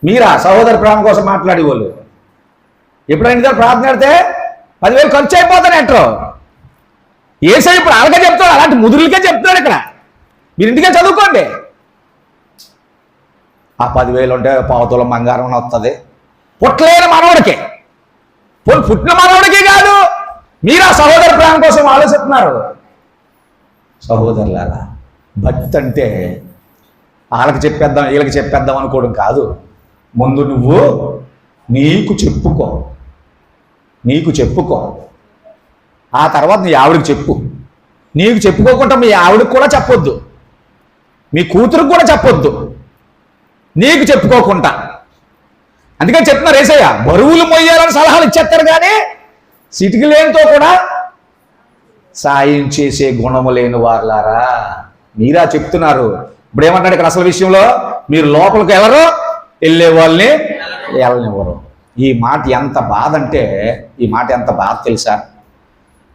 మీరా సహోదర ప్రేమ కోసం మాట్లాడే వాళ్ళు? ఎప్పుడైనా ఇంటి దగ్గర ప్రార్థన పెడితే 10,000 ఖర్చు అయిపోతాను అంటారు. యేసయ్య ఇప్పుడు అలాగే చెప్తాడు, అలాంటి ముదురులకే చెప్తాడు. ఇక్కడ మీరు ఇంటికే చదువుకోండి. ఆ 10,000 ఉంటే పావుతులం బంగారం వస్తుంది. పుట్టలేని మనవడికి, పుట్టిన మనవడికి కాదు. మీరు ఆ సహోదర ప్రేమ కోసం ఆలోచిస్తున్నారు. సహోదరులారా, భక్తి అంటే వాళ్ళకి చెప్పేద్దాం వీళ్ళకి చెప్పేద్దాం అనుకోవడం కాదు. ముందు నువ్వు నీకు చెప్పుకో, ఆ తర్వాత నీ ఆవిడికి చెప్పు. నీకు చెప్పుకోకుండా మీ ఆవిడకి కూడా చెప్పొద్దు, మీ కూతురికి కూడా చెప్పొద్దు, నీకు చెప్పుకోకుండా. అందుకని చెప్తున్నారు యేసయ్య, బరువులు మొయ్యాలని సలహాలు ఇచ్చేస్తారు కానీ సిటికిలేనితో కూడా సాయం చేసే గుణము లేని వారులారా మీరా చెప్తున్నారు. ఇప్పుడు ఏమంటాడు ఇక్కడ అసలు విషయంలో? మీరు లోపలికి వెళ్ళరు, వెళ్ళే వాళ్ళని వెళ్ళనివ్వరు. ఈ మాట ఎంత బాధ అంటే, ఈ మాట ఎంత బాధ తెలుసా?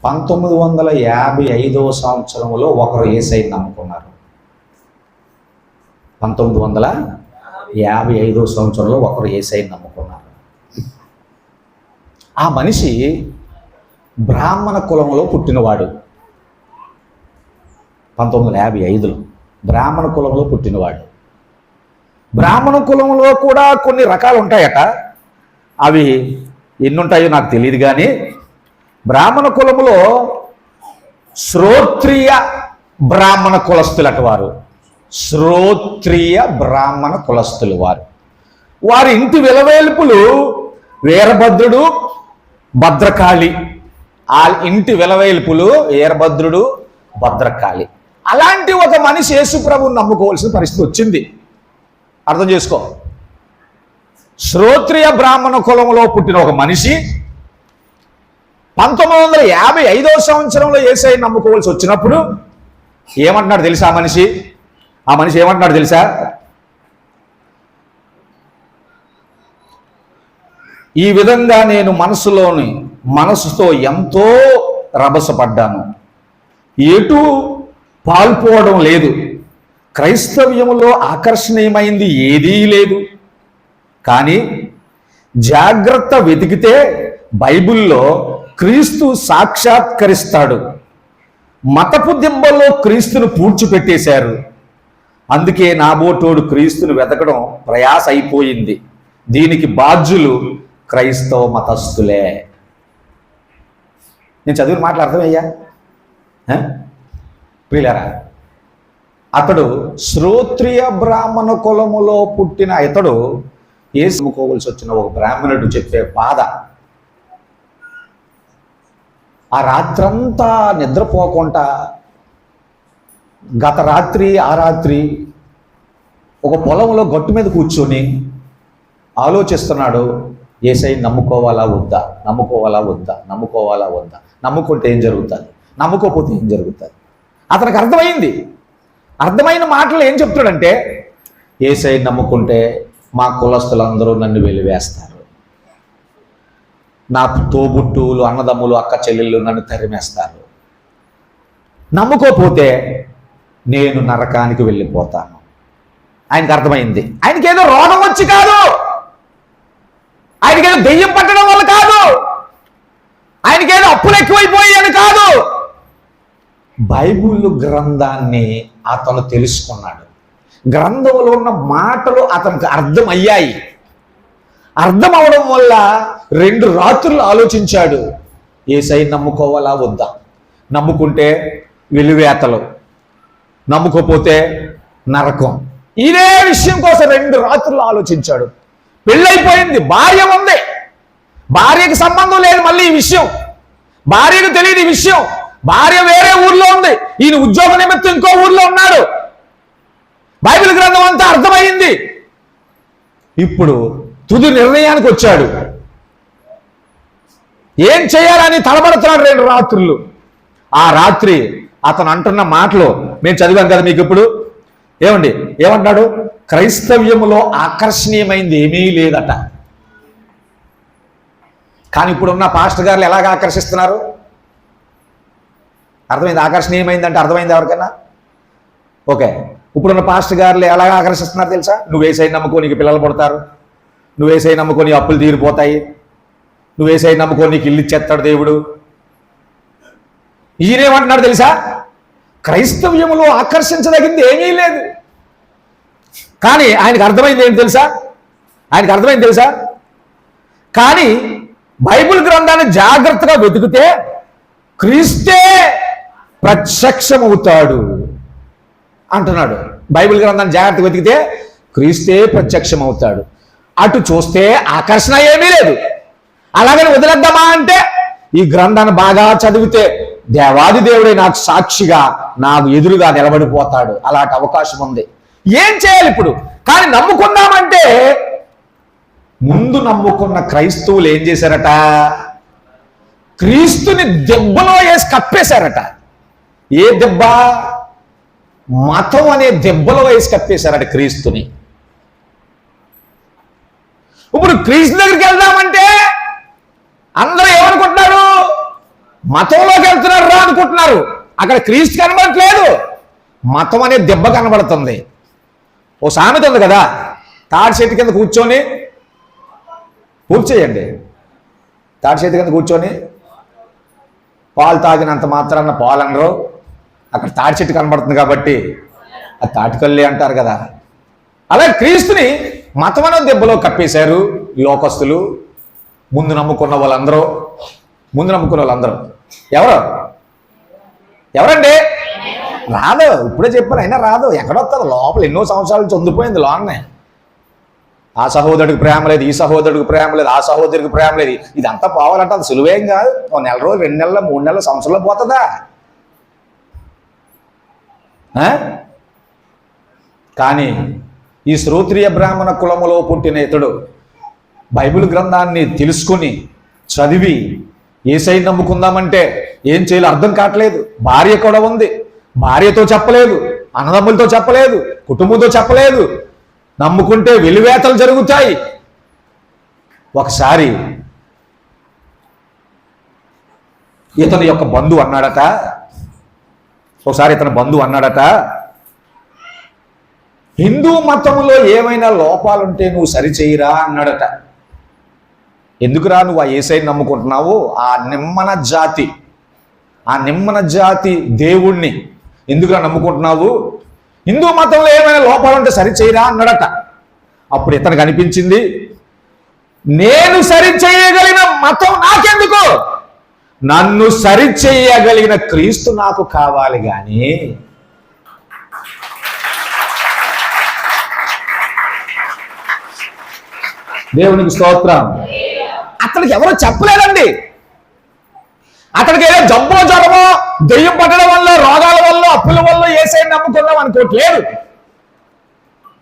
1955వ సంవత్సరంలో ఒకరు యేసయ్యని నమ్ముకున్నారు. 1955వ సంవత్సరంలో ఒకరు యేసయ్యని నమ్ముకున్నారు. ఆ మనిషి బ్రాహ్మణ కులంలో పుట్టినవాడు. 1955లో బ్రాహ్మణ కులంలో పుట్టినవాడు. బ్రాహ్మణ కులంలో కూడా కొన్ని రకాలు ఉంటాయట. అవి ఎన్నుంటాయో నాకు తెలియదు కానీ బ్రాహ్మణ కులంలో శ్రోత్రియ బ్రాహ్మణ కులస్తులట వారు. శ్రోత్రియ బ్రాహ్మణ కులస్తులు వారి ఇంటి విలవేల్పులు వీరభద్రుడు, భద్రకాళి. ఆ ఇంటి విలవేల్పులు వీరభద్రుడు, భద్రకాళి. అలాంటి ఒక మనిషి యేసు ప్రభువుని నమ్ముకోవాల్సిన పరిస్థితి వచ్చింది. అర్థం చేసుకో. శ్రోత్రియ బ్రాహ్మణ కులంలో పుట్టిన ఒక మనిషి 1955వ సంవత్సరంలో యేసయ్యని నమ్ముకోవాల్సి వచ్చినప్పుడు ఏమంటున్నాడు తెలుసా? ఆ మనిషి ఏమంటున్నాడు తెలుసా? ఈ విధంగా నేను మనసుతో ఎంతో రభసపడ్డాను, ఎటు పాల్పోవడం లేదు, క్రైస్తవ్యములో ఆకర్షణీయమైంది ఏదీ లేదు. కానీ జాగ్రత్త వెతికితే బైబిల్లో క్రీస్తు సాక్షాత్కరిస్తాడు. మతపు దిబ్బల్లో క్రీస్తును పూడ్చిపెట్టేశారు. అందుకే నాబోటోడు క్రీస్తును వెతకడం ప్రయాస అయిపోయింది. దీనికి బాధ్యులు క్రైస్తవ మతస్థులే. నేను చదివిన మాటలు అర్థమయ్యా ప్రియులారా? అతడు శ్రోత్రియ బ్రాహ్మణ కులములో పుట్టిన ఇతడు యేసు నమ్ముకోవలసి వచ్చిన ఒక బ్రాహ్మణుడు చెప్పే బాధ. ఆ రాత్రంతా నిద్రపోకుండా గత రాత్రి ఆ రాత్రి ఒక పొలంలో గట్టు మీద కూర్చొని ఆలోచిస్తున్నాడు, యేసయ్యని నమ్ముకోవాలా వద్దా, నమ్ముకోవాలా వద్దా, నమ్ముకోవాలా వద్దా, నమ్ముకుంటే ఏం జరుగుతుంది, నమ్ముకోకపోతే ఏం జరుగుతుంది. అతనికి అర్థమైన మాటలు ఏం చెప్తాడంటే, యేసయ్యని నమ్ముకుంటే మా కులస్తులందరూ నన్ను వెలివేస్తారు, నా తోబుట్టువులు, అన్నదమ్ములు, అక్క చెల్లెళ్ళు నన్ను తరిమేస్తారు, నమ్ముకోపోతే నేను నరకానికి వెళ్ళిపోతాను. ఆయనకు అర్థమైంది. ఆయనకేదో రోగం వచ్చి కాదు, ఆయనకేదో దెయ్యం పట్టడం వల్ల కాదు, ఆయనకేదో అప్పులు ఎక్కువైపోయి అని కాదు. బైబిల్ గ్రంథాన్ని అతను తెలుసుకున్నాడు. గ్రంథంలో ఉన్న మాటలు అతనికి అర్థమయ్యాయి. అర్థం అవడం వల్ల 2 రాత్రులు ఆలోచించాడు, యేసయ్యని నమ్ముకోవాలా వద్దా, నమ్ముకుంటే వెలివేతలు, నమ్ముకోపోతే నరకం. ఇదే విషయం కోసం 2 రాత్రులు ఆలోచించాడు. పెళ్ళైపోయింది, భార్య ఉంది, భార్యకి సంబంధం లేదు మళ్ళీ ఈ విషయం, భార్యకు తెలియదు ఈ విషయం, భార్య వేరే ఊర్లో ఉంది, ఈయన ఉద్యోగ నిమిత్తం ఇంకో ఊర్లో ఉన్నాడు. బైబిల్ గ్రంథం అంతా అర్థమైంది. ఇప్పుడు తుది నిర్ణయానికి వచ్చాడు. ఏం చేయాలని తడబడుతున్నాడు 2 రాత్రులు. ఆ రాత్రి అతను అంటున్న మాటలు మేము చదివాం కదా మీకు. ఇప్పుడు ఏమంటాడు? క్రైస్తవ్యములో ఆకర్షణీయమైంది ఏమీ లేదట. కానీ ఇప్పుడున్న పాస్టర్ గారులు ఎలాగ ఆకర్షిస్తున్నారు? అర్థమైంది? ఆకర్షణీయమైందంటే అర్థమైంది ఎవరికైనా? ఓకే, ఇప్పుడున్న పాస్టర్ గారులు ఎలాగ ఆకర్షిస్తున్నారు తెలుసా? నువ్వు యేసయ్యని నమ్ముకో, నీకు పిల్లలు పుడతారు, నువ్వు యేసయ్యని నమ్ముకో, నీ అప్పులు తీరిపోతాయి, నువ్వు యేసయ్యని నమ్ముకో, నీకు ఇల్లు ఇచ్చేస్తాడు దేవుడు. ఈయనేమంటున్నాడు తెలుసా? క్రైస్తవ్యములో ఆకర్షించదగింది ఏమీ లేదు. కానీ ఆయనకు అర్థమైంది ఏంటి తెలుసా? కానీ బైబిల్ గ్రంథాన్ని జాగ్రత్తగా వెతికితే క్రీస్తే ప్రత్యక్షమవుతాడు అంటున్నాడు. బైబిల్ గ్రంథాన్ని జాగ్రత్తగా వెతికితే క్రీస్తే ప్రత్యక్షమవుతాడు. అటు చూస్తే ఆకర్షణ ఏమీ లేదు. అలాగని వదిలేద్దామా అంటే ఈ గ్రంథాన్ని బాగా చదివితే దేవాది దేవుడే నాకు సాక్షిగా నాకు ఎదురుగా నిలబడిపోతాడు. అలాంటి అవకాశం ఉంది. ఏం చేయాలి ఇప్పుడు? కానీ నమ్ముకున్నామంటే ముందు నమ్ముకున్న క్రైస్తవులు ఏం చేశారట? క్రీస్తుని దెబ్బలో వేసి కప్పేశారట. ఏ దెబ్బ? మతం అనే దెబ్బలో వేసి కప్పేశారట క్రీస్తుని. ఇప్పుడు క్రీస్తు దగ్గరికి వెళ్దామంటే అందరూ ఏమనుకుంటున్నారు? మతంలోకి వెళ్తున్నారు రా అనుకుంటున్నారు. అక్కడ క్రీస్తు కనబడట్లేదు, మతం అనే దెబ్బ కనబడుతుంది. ఓ సామెత ఉంది కదా, తాడి చెట్టు కింద కూర్చొని పూర్తి చేయండి. తాడి చెట్టు కింద కూర్చొని పాలు తాగినంత మాత్రాన పాలు అనరు. అక్కడ తాడి చెట్టు కనబడుతుంది కాబట్టి ఆ తాటికల్లి అంటారు కదా. అలాగే క్రీస్తుని మతం అనే దెబ్బలో కప్పేశారు లోకస్తులు. ముందు నమ్ముకున్న వాళ్ళందరూ ఎవరండి? రాదు. ఇప్పుడే చెప్పాను, అయినా రాదు. ఎక్కడొస్తుంది? లోపల ఎన్నో సంవత్సరాలు చొందిపోయింది లోనే. ఆ సహోదరుడికి ప్రేమ లేదు, ఈ సహోదరుడికి ప్రేమ లేదు, ఆ సహోదరుడికి ప్రేమ లేదు. ఇదంతా పోవాలంటే అది సులువేం కాదు. 1 నెల రోజులు, 2 నెలలు, 3 నెలలు, సంవత్సరంలో పోతుందా? కానీ ఈ శ్రోత్రియ బ్రాహ్మణ కులములో పుట్టిన ఇతడు బైబిల్ గ్రంథాన్ని తెలుసుకుని చదివి యేసయ్యని నమ్ముకుందామంటే ఏం చేయాలో అర్థం కావట్లేదు. భార్య కూడా ఉంది, భార్యతో చెప్పలేదు, అన్నదమ్ములతో చెప్పలేదు, కుటుంబంతో చెప్పలేదు. నమ్ముకుంటే వెలివేతలు జరుగుతాయి. ఒకసారి ఇతని బంధువు అన్నాడట, హిందూ మతంలో ఏమైనా లోపాలుంటే నువ్వు సరిచేయరా అన్నాడట. ఎందుకురా నువ్వు ఆ యేసయ్యని నమ్ముకుంటున్నావు? ఆ నిమ్మన జాతి దేవుణ్ణి ఎందుకురా నమ్ముకుంటున్నావు? హిందూ మతంలో ఏమైనా లోపాలుంటే సరిచేయరా అన్నాడట. అప్పుడు ఇతనికి అనిపించింది, నేను సరిచేయగలిగిన మతం నాకెందుకు? నన్ను సరిచేయగలిగిన క్రీస్తు నాకు కావాలి. కానీ దేవునికి స్తోత్రం. అతనికి ఎవరో చెప్పలేదండి. అతనికి ఏదో జబ్బో జ్వరమో దెయ్యం పట్టడం వల్ల, రోగాల వల్ల, అప్పుల వల్ల యేసయ్యని నమ్ముకున్నాం అనుకోవట్లేదు.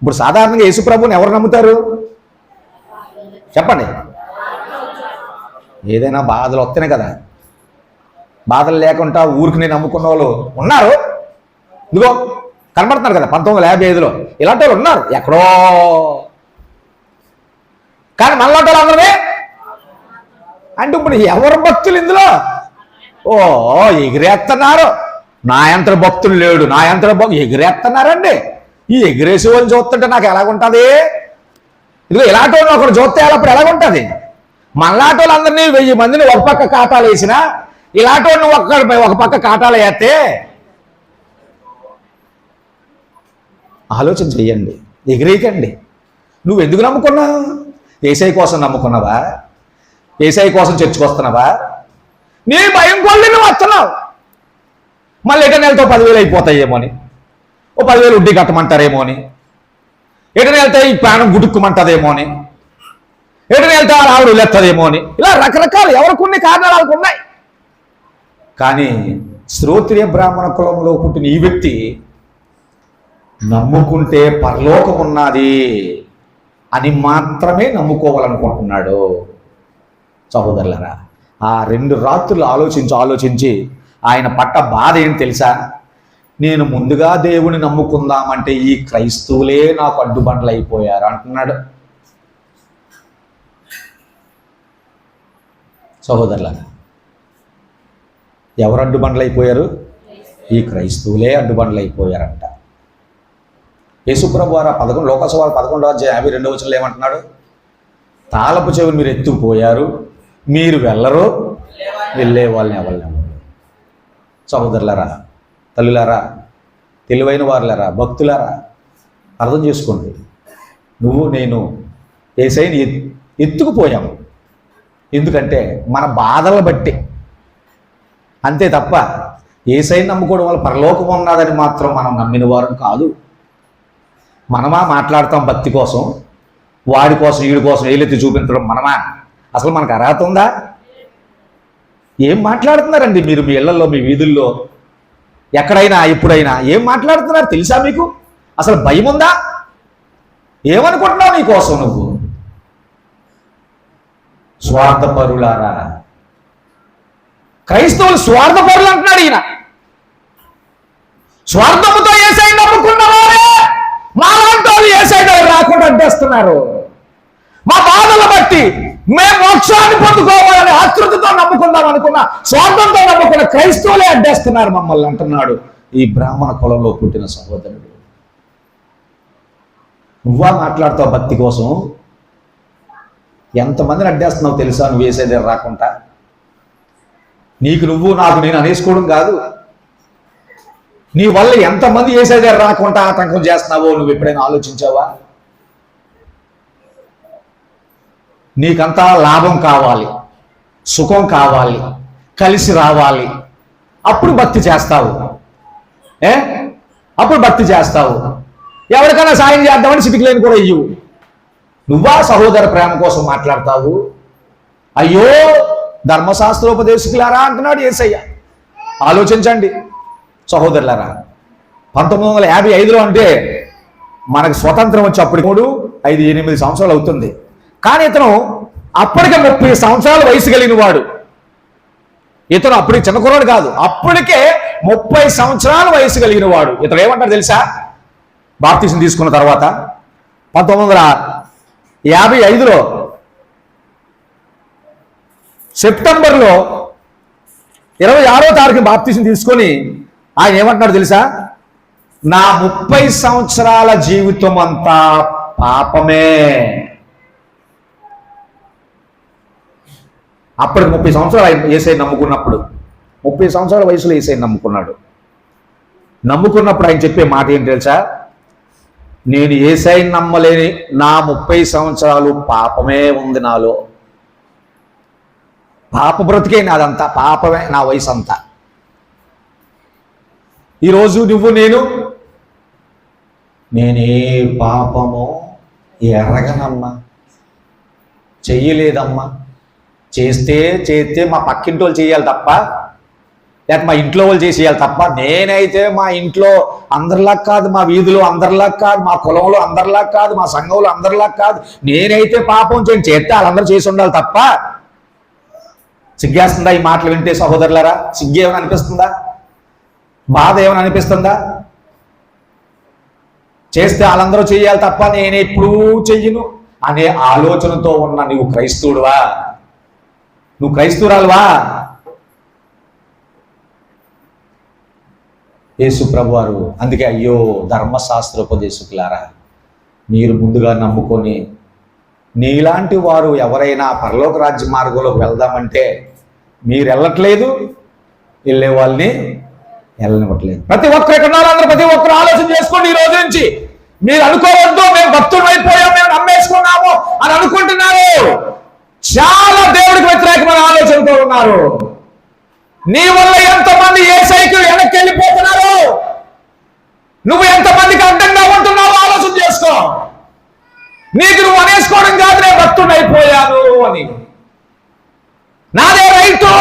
ఇప్పుడు సాధారణంగా యేసుప్రభుని ఎవరు నమ్ముతారు చెప్పండి? ఏదైనా బాధలు వస్తేనే కదా. బాధలు లేకుండా ఊరికి నేను నమ్ముకున్న వాళ్ళు ఉన్నారు. ఇదిగో కనబడుతున్నారు కదా 1955లో ఇలాంటి వాళ్ళు ఉన్నారు ఎక్కడో. కానీ మనలాంటి వాళ్ళు అందరమే అంటే ఇప్పుడు ఎవరు భక్తులు ఇందులో? ఓ ఎగిరేస్తున్నారు. నా యంత్ర భక్తులు లేడు, నా యంత్ర ఎగిరేస్తున్నారండి. ఈ ఎగిరేసి వాళ్ళు చూస్తుంటే నాకు ఎలాగుంటుంది? ఇదిగో ఇలాంటి వాళ్ళు ఒకరు చూస్తే అప్పుడు ఎలాగుంటుంది? మనలాంటి వాళ్ళందరినీ 1000 మందిని ఒక పక్క కాటాలు వేసినా ఇలాంటి వాళ్ళు ఒక పక్క కాటాలు వేస్తే ఆలోచన చెయ్యండి, ఎగిరేయకండి. నువ్వు ఎందుకు నమ్ముకున్నావు? ఏసై కోసం నమ్ముకున్నావా? ఏసై కోసం చర్చకు వస్తున్నావా? నీ భయం కొల్లి నువ్వు వస్తున్నావు. మళ్ళీ ఎట నెలతో 10,000 అయిపోతాయేమో అని, ఓ 10,000 వడ్డీ కట్టమంటారేమో అని, ఎటు వెళ్తే ఈ ప్రాణం గుడుక్కుమంటదేమో అని, ఎటు వెళ్తే ఆవిడ లేస్తుందేమో అని, ఇలా రకరకాలు ఎవరికి కొన్ని కారణాలు వాళ్ళకు ఉన్నాయి. కానీ శ్రోత్రియ బ్రాహ్మణ కులంలో పుట్టిన ఈ వ్యక్తి నమ్ముకుంటే పరలోకం ఉన్నది అని మాత్రమే నమ్ముకోవాలనుకుంటున్నాడు. సహోదరులారా, ఆ 2 రాత్రులు ఆలోచించి ఆయన పట్ట బాధ ఏంటి తెలుసా? నేను ముందుగా దేవుని నమ్ముకుందామంటే ఈ క్రైస్తవులే నాకు అడ్డుబండ్లు అయిపోయారు అంటున్నాడు. సహోదరులారా, ఎవరు అడ్డుబండ్లు అయిపోయారు? ఈ క్రైస్తవులే అడ్డుబండ్లు అయిపోయారంట. యేసుప్రభు వారు లోకసభ 11:52 ఏమంటున్నాడు? తాళపు చెవిని మీరు ఎత్తుకుపోయారు, మీరు వెళ్ళరు, వెళ్ళే వాళ్ళని ఎవరు. సహోదరులారా, తల్లులారా, తెలివైన వారులారా, భక్తులారా, అర్థం చేసుకోండి. నువ్వు నేను యేసయ్యని ఎత్తుకుపోయాము. ఎందుకంటే మన బాధలు బట్టి, అంతే తప్ప యేసయ్యని నమ్ముకోవడం వల్ల పరలోకం ఉన్నదని మాత్రం మనం నమ్మిన వారం కాదు. మనమా మాట్లాడతాం భక్తి కోసం, వాడి కోసం వీడి కోసం ఏలెత్తి చూపించడం మనమా? అసలు మనకు అర్హత ఉందా? ఏం మాట్లాడుతున్నారండి మీరు మీ ఇళ్లలో, మీ వీధుల్లో, ఎక్కడైనా ఎప్పుడైనా ఏం మాట్లాడుతున్నారు తెలుసా మీకు? అసలు భయం ఉందా? ఏమనుకుంటున్నావు నీ కోసం నువ్వు? స్వార్థపరులారా, క్రైస్తవులు స్వార్థపరులు అంటున్నాడు ఈయన. స్వార్థముతో యేసయ్యని నమ్ముకున్నవారే మాలాంటి వాళ్ళు యేసయ్య దగ్గర రాకుండా అడ్డేస్తున్నారు. మా బాధలు బట్టి మేము మోక్షాన్ని పొందుకోవాలని ఆతృతతో నమ్ముకుందాం అనుకున్న, స్వార్థంతో నమ్ముకున్న క్రైస్తవులే అడ్డేస్తున్నారు మమ్మల్ని అంటున్నాడు ఈ బ్రాహ్మణ కులంలో పుట్టిన సహోదరుడు. నువ్వా మాట్లాడతావు భక్తి కోసం? ఎంతమందిని అడ్డేస్తున్నావు తెలుసా? నువ్వు యేసయ్య దగ్గర రాకుండా. నీకు నువ్వు, నాకు నేను అనేసుకోవడం కాదు, నీ వల్ల ఎంతమంది యేసయ్య దగ్గర రాకుండా ఆటంకం చేస్తున్నావో నువ్వు ఎప్పుడైనా ఆలోచించావా? నీకంతా లాభం కావాలి, సుఖం కావాలి, కలిసి రావాలి, అప్పుడు భక్తి చేస్తావు. అప్పుడు భక్తి చేస్తావు. ఎవరికైనా సాయం చేద్దామని చిటికలేని కూడా ఇయ్యవు. నువ్వా సహోదర ప్రేమ కోసం మాట్లాడతావు? అయ్యో ధర్మశాస్త్రోపదేశకులారా అంటున్నాడు యేసయ్య. ఆలోచించండి సహోదరులారా. 1955లో అంటే మనకు స్వతంత్రం వచ్చి అప్పుడు 3, 5, 8 సంవత్సరాలు అవుతుంది. కానీ ఇతను అప్పటికే 30 సంవత్సరాల వయసు కలిగిన వాడు. ఇతను అప్పటికి చిన్న కుర్రాడు కాదు, అప్పటికే 30 సంవత్సరాల వయసు కలిగిన వాడు. ఇతను ఏమంటారు తెలుసా? బాప్తిసం తీసుకున్న తర్వాత 1955లో సెప్టెంబర్లో 26వ తారీఖు బాప్తిసం తీసుకొని ఆయన ఏమంటున్నాడు తెలుసా? నా 30 సంవత్సరాల జీవితం అంతా పాపమే. అప్పటికి 30 సంవత్సరాలు ఆయన యేసయ్యని నమ్ముకున్నప్పుడు, 30 సంవత్సరాల వయసులో యేసయ్యని నమ్ముకున్నాడు. నమ్ముకున్నప్పుడు ఆయన చెప్పే మాట ఏంటి తెలుసా? నేను యేసయ్యని నమ్మలేని నా 30 సంవత్సరాలు పాపమే ఉంది నాలో. పాప బ్రతికే నాదంతా, పాపమే నా వయసు అంతా. ఈరోజు నువ్వు నేనే పాపమో ఎరగనమ్మా, చెయ్యలేదమ్మా, చేస్తే మా పక్కింటి వాళ్ళు చేయాలి తప్ప లేకపోతే మా ఇంట్లో వాళ్ళు చేసేయాలి తప్ప నేనైతే మా ఇంట్లో అందరిలా కాదు, మా వీధిలో అందరిలా కాదు, మా కులంలో అందరిలా కాదు, మా సంఘంలో అందరిలా కాదు, నేనైతే పాపం చేస్తే వాళ్ళందరూ చేసి ఉండాలి తప్ప. సిగ్గేస్తుందా ఈ మాటలు వింటే సహోదరులారా? సిగ్గు ఏమైనా అనిపిస్తుందా? బాధ ఏమైనా అనిపిస్తుందా? చేస్తే వాళ్ళందరూ చేయాలి తప్ప నేను ఎప్పుడూ చెయ్యను అనే ఆలోచనతో ఉన్న నువ్వు క్రైస్తవుడువా? నువ్వు క్రైస్తవురాలువా? యేసు ప్రభు వారు అందుకే అయ్యో ధర్మశాస్త్రోపదేశకులారా, మీరు ముందుగా నమ్ముకొని నీలాంటి వారు ఎవరైనా పరలోక రాజ్య మార్గంలోకి వెళ్దామంటే మీరు వెళ్ళట్లేదు, వెళ్ళే వాళ్ళని వెళ్ళనివ్వట్లేదు. ప్రతి ఒక్కరు ఎక్కడ అందరూ ప్రతి ఒక్కరు ఆలోచన చేసుకోండి. ఈ రోజు నుంచి మీరు అనుకోవద్దు మేము భక్తులు అయిపోయాం, మేము నమ్మేసుకున్నాము అని అనుకుంటున్నారు. చాలా దేవుడికి వ్యతిరేకమైన ఆలోచనతో ఉన్నారు. నీ వల్ల ఎంతమంది యేసయ్యకి వెనక్కి వెళ్ళిపోతున్నారు, నువ్వు ఎంతమందికి అడ్డంగా ఉంటున్నావు ఆలోచన చేసుకో. నీకు నువ్వు అనేసుకోవడం కాదు నేను భక్తుడు అయిపోయాను అని, నాదే రైతు.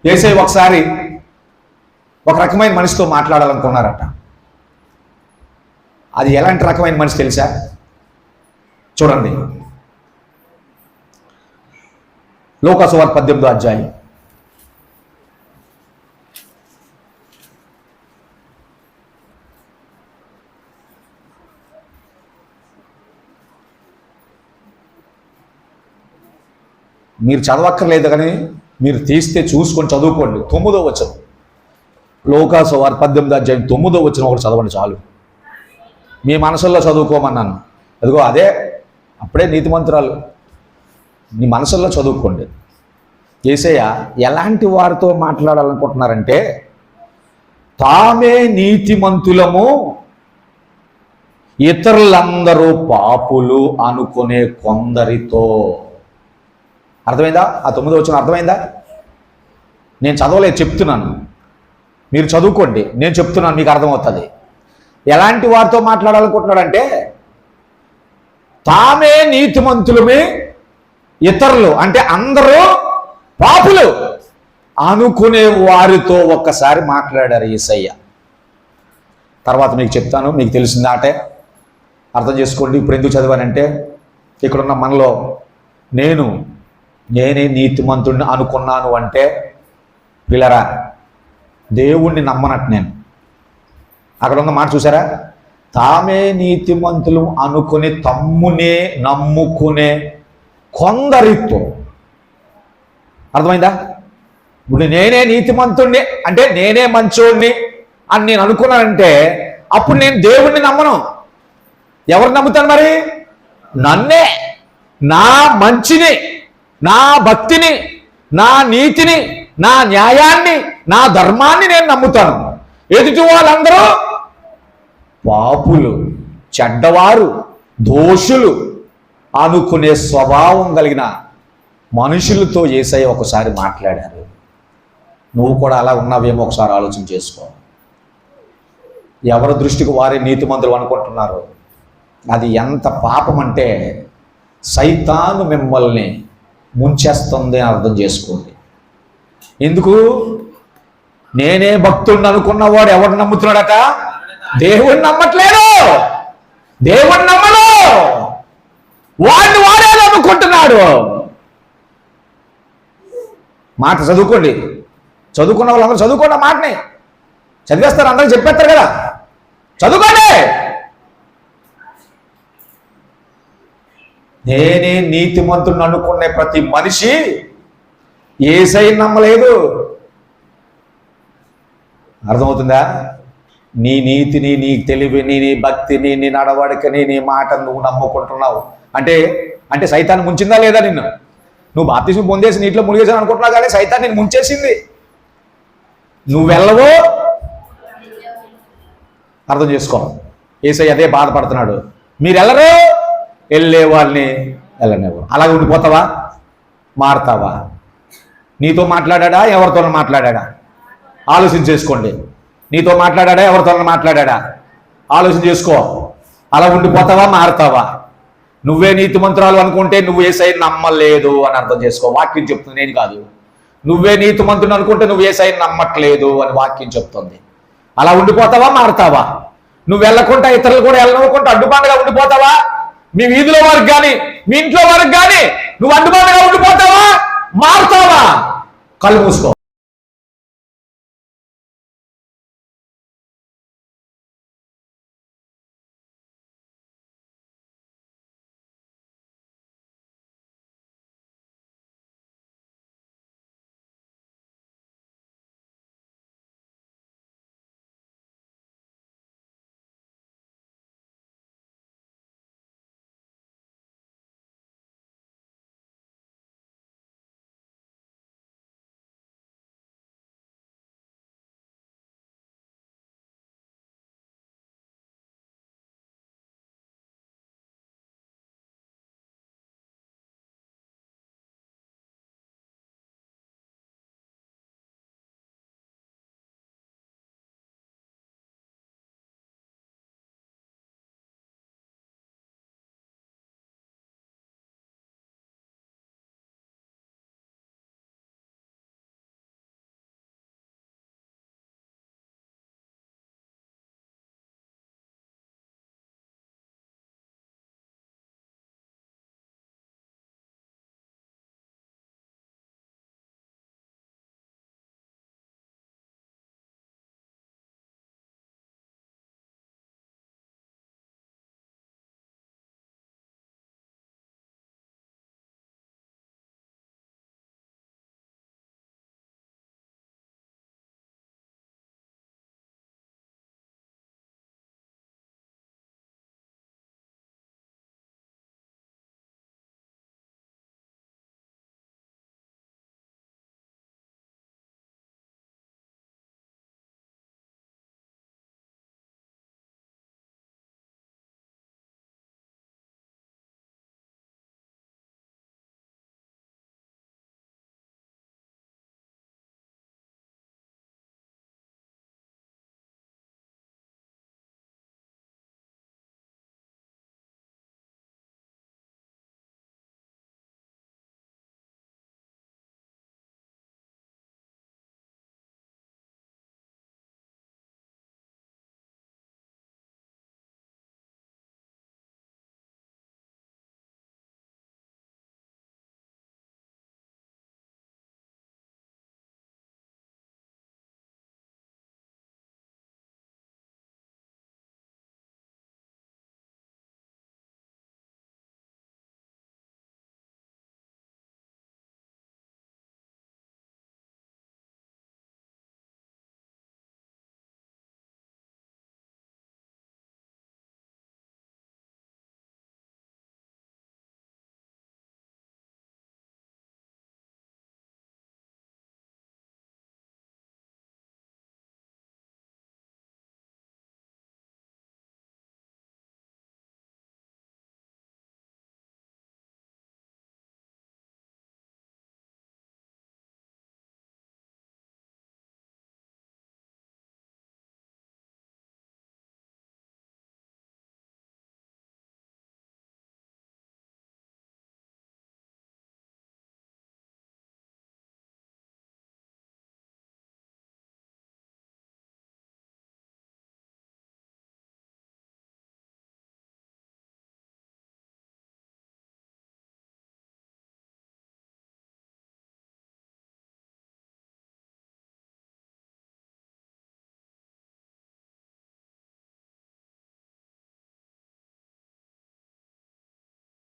యేసయ్య ఒకసారి ఒక రకమైన మనిషితో మాట్లాడాలనుకున్నారట. అది ఎలాంటి రకమైన మనిషి తెలుసా? చూడండి, లూకాసు వార్త 18వ అధ్యాయం. మీరు చదవక్కర్లేదు కానీ మీరు తీస్తే చూసుకొని చదువుకోండి. 9వ వచనం, లూకాసు వార్త 18వ అధ్యాయం 9వ వచనం ఒకటి చదవండి చాలు. మీ మనసుల్లో చదువుకోమన్నాను. అదిగో అదే, అప్పుడే నీతిమంతురాలు. మీ మనసుల్లో చదువుకోండి. యేసయ్య ఎలాంటి వారితో మాట్లాడాలనుకుంటున్నారంటే, తామే నీతిమంతులము ఇతరులందరూ పాపులు అనుకునే కొందరితో. అర్థమైందా? ఆ 9వ వచనం అర్థమైందా? నేను చదవలేదు, చెప్తున్నాను. మీరు చదువుకోండి, నేను చెప్తున్నాను, మీకు అర్థమవుతుంది. ఎలాంటి వారితో మాట్లాడాలనుకుంటున్నాడంటే, తామే నీతిమంతులమే ఇతరులు అంటే అందరూ పాపులు అనుకునే వారితో ఒక్కసారి మాట్లాడారు యేసయ్య. తర్వాత మీకు చెప్తాను, మీకు తెలిసింది ఆటే అర్థం చేసుకోండి. ఇప్పుడు ఎందుకు చదివానంటే, ఇక్కడున్న మనలో నేనే నీతిమంతుడిని అనుకున్నాను అంటే పిల్లరా దేవుణ్ణి నమ్మనట్టు. నేను అక్కడ ఉన్న మాట చూసారా? తామే నీతిమంతులు అనుకుని తమ్మునే నమ్ముకునే కొందరితో. అర్థమైందా? ఇప్పుడు నేనే నీతిమంతుణ్ణి అంటే నేనే మంచోడిని అని నేను అనుకున్నానంటే అప్పుడు నేను దేవుణ్ణి నమ్మను. ఎవరు నమ్ముతాను మరి? నన్నే, నా మంచిని, నా భక్తిని, నా నీతిని, నా న్యాయాన్ని, నా ధర్మాన్ని నేను నమ్ముతాను. ఎదుటి వాళ్ళందరూ పాపులు, చెడ్డవారు, దోషులు అనుకునే స్వభావం కలిగిన మనుషులతో యేసయ్య ఒకసారి మాట్లాడారు. నువ్వు కూడా అలా ఉన్నావేమో ఒకసారి ఆలోచన చేసుకో. ఎవరి దృష్టికి వారే నీతిమంతులు అనుకుంటున్నారు. అది ఎంత పాపం అంటే సైతాను మిమ్మల్ని ముంచేస్తుంది అని అర్థం చేసుకోండి. ఎందుకు? నేనే భక్తుడిని అనుకున్నవాడు ఎవరిని నమ్ముతున్నాడట? దేవుడిని నమ్మట్లేదు, దేవుడిని నమ్మడు, వాడిని వాడే నమ్ముకుంటున్నాడు. మాట చదువుకోండి, చదువుకున్న వాళ్ళందరూ చదువుకోండి. ఆ మాటని చదివేస్తారు, అందరూ చెప్పేస్తారు కదా, చదువుకోండి. నేనే నీతిమంతుడిని అనుకునే ప్రతి మనిషి యేసయ్యని నమ్మలేదు. అర్థమవుతుందా? నీ నీతిని, నీ తెలివిని, నీ భక్తిని, నీ నడవడికని, నీ మాటను నువ్వు నమ్ముకుంటున్నావు అంటే సైతాన్ని ముంచిందా లేదా నిన్ను? నువ్వు బాప్తిస్మం పొందేసి నీటిలో మునిగేసాను అనుకుంటున్నావు కానీ సైతాన్ని నేను ముంచేసింది. నువ్వు వెళ్ళవో అర్థం చేసుకో. యేసయ్య అదే బాధపడుతున్నాడు. మీరు వెళ్ళరు, వెళ్ళే వాళ్ళని వెళ్ళనివ్వరు. అలాగే ఉండిపోతావా? మారుతావా? నీతో మాట్లాడా? ఎవరితో మాట్లాడా? ఆలోచన చేసుకోండి. నీతో మాట్లాడా? ఎవరితో మాట్లాడా? ఆలోచన చేసుకో. అలా ఉండిపోతావా? మారుతావా? నువ్వే నీతిమంతురాలు అనుకుంటే నువ్వు యేసయ్యని నమ్మలేదు అని అర్థం చేసుకో. వాక్యం చెప్తుంది, నేను కాదు. నువ్వే నీతిమంతుని అనుకుంటే నువ్వు యేసయ్యను నమ్మట్లేదు అని వాక్యం చెప్తుంది. అలా ఉండిపోతావా, మారుతావా? నువ్వు వెళ్ళకుండా ఇతరులు కూడా వెళ్ళనుకుంటా అడ్డుబండగా ఉండిపోతావా? మీ వీధిలో వారికి కానీ మీ ఇంట్లో వారికి కానీ నువ్వు అడ్డుబండగా ఉండిపోతావా, మారుతావా? కళ్ళు మూసుకో.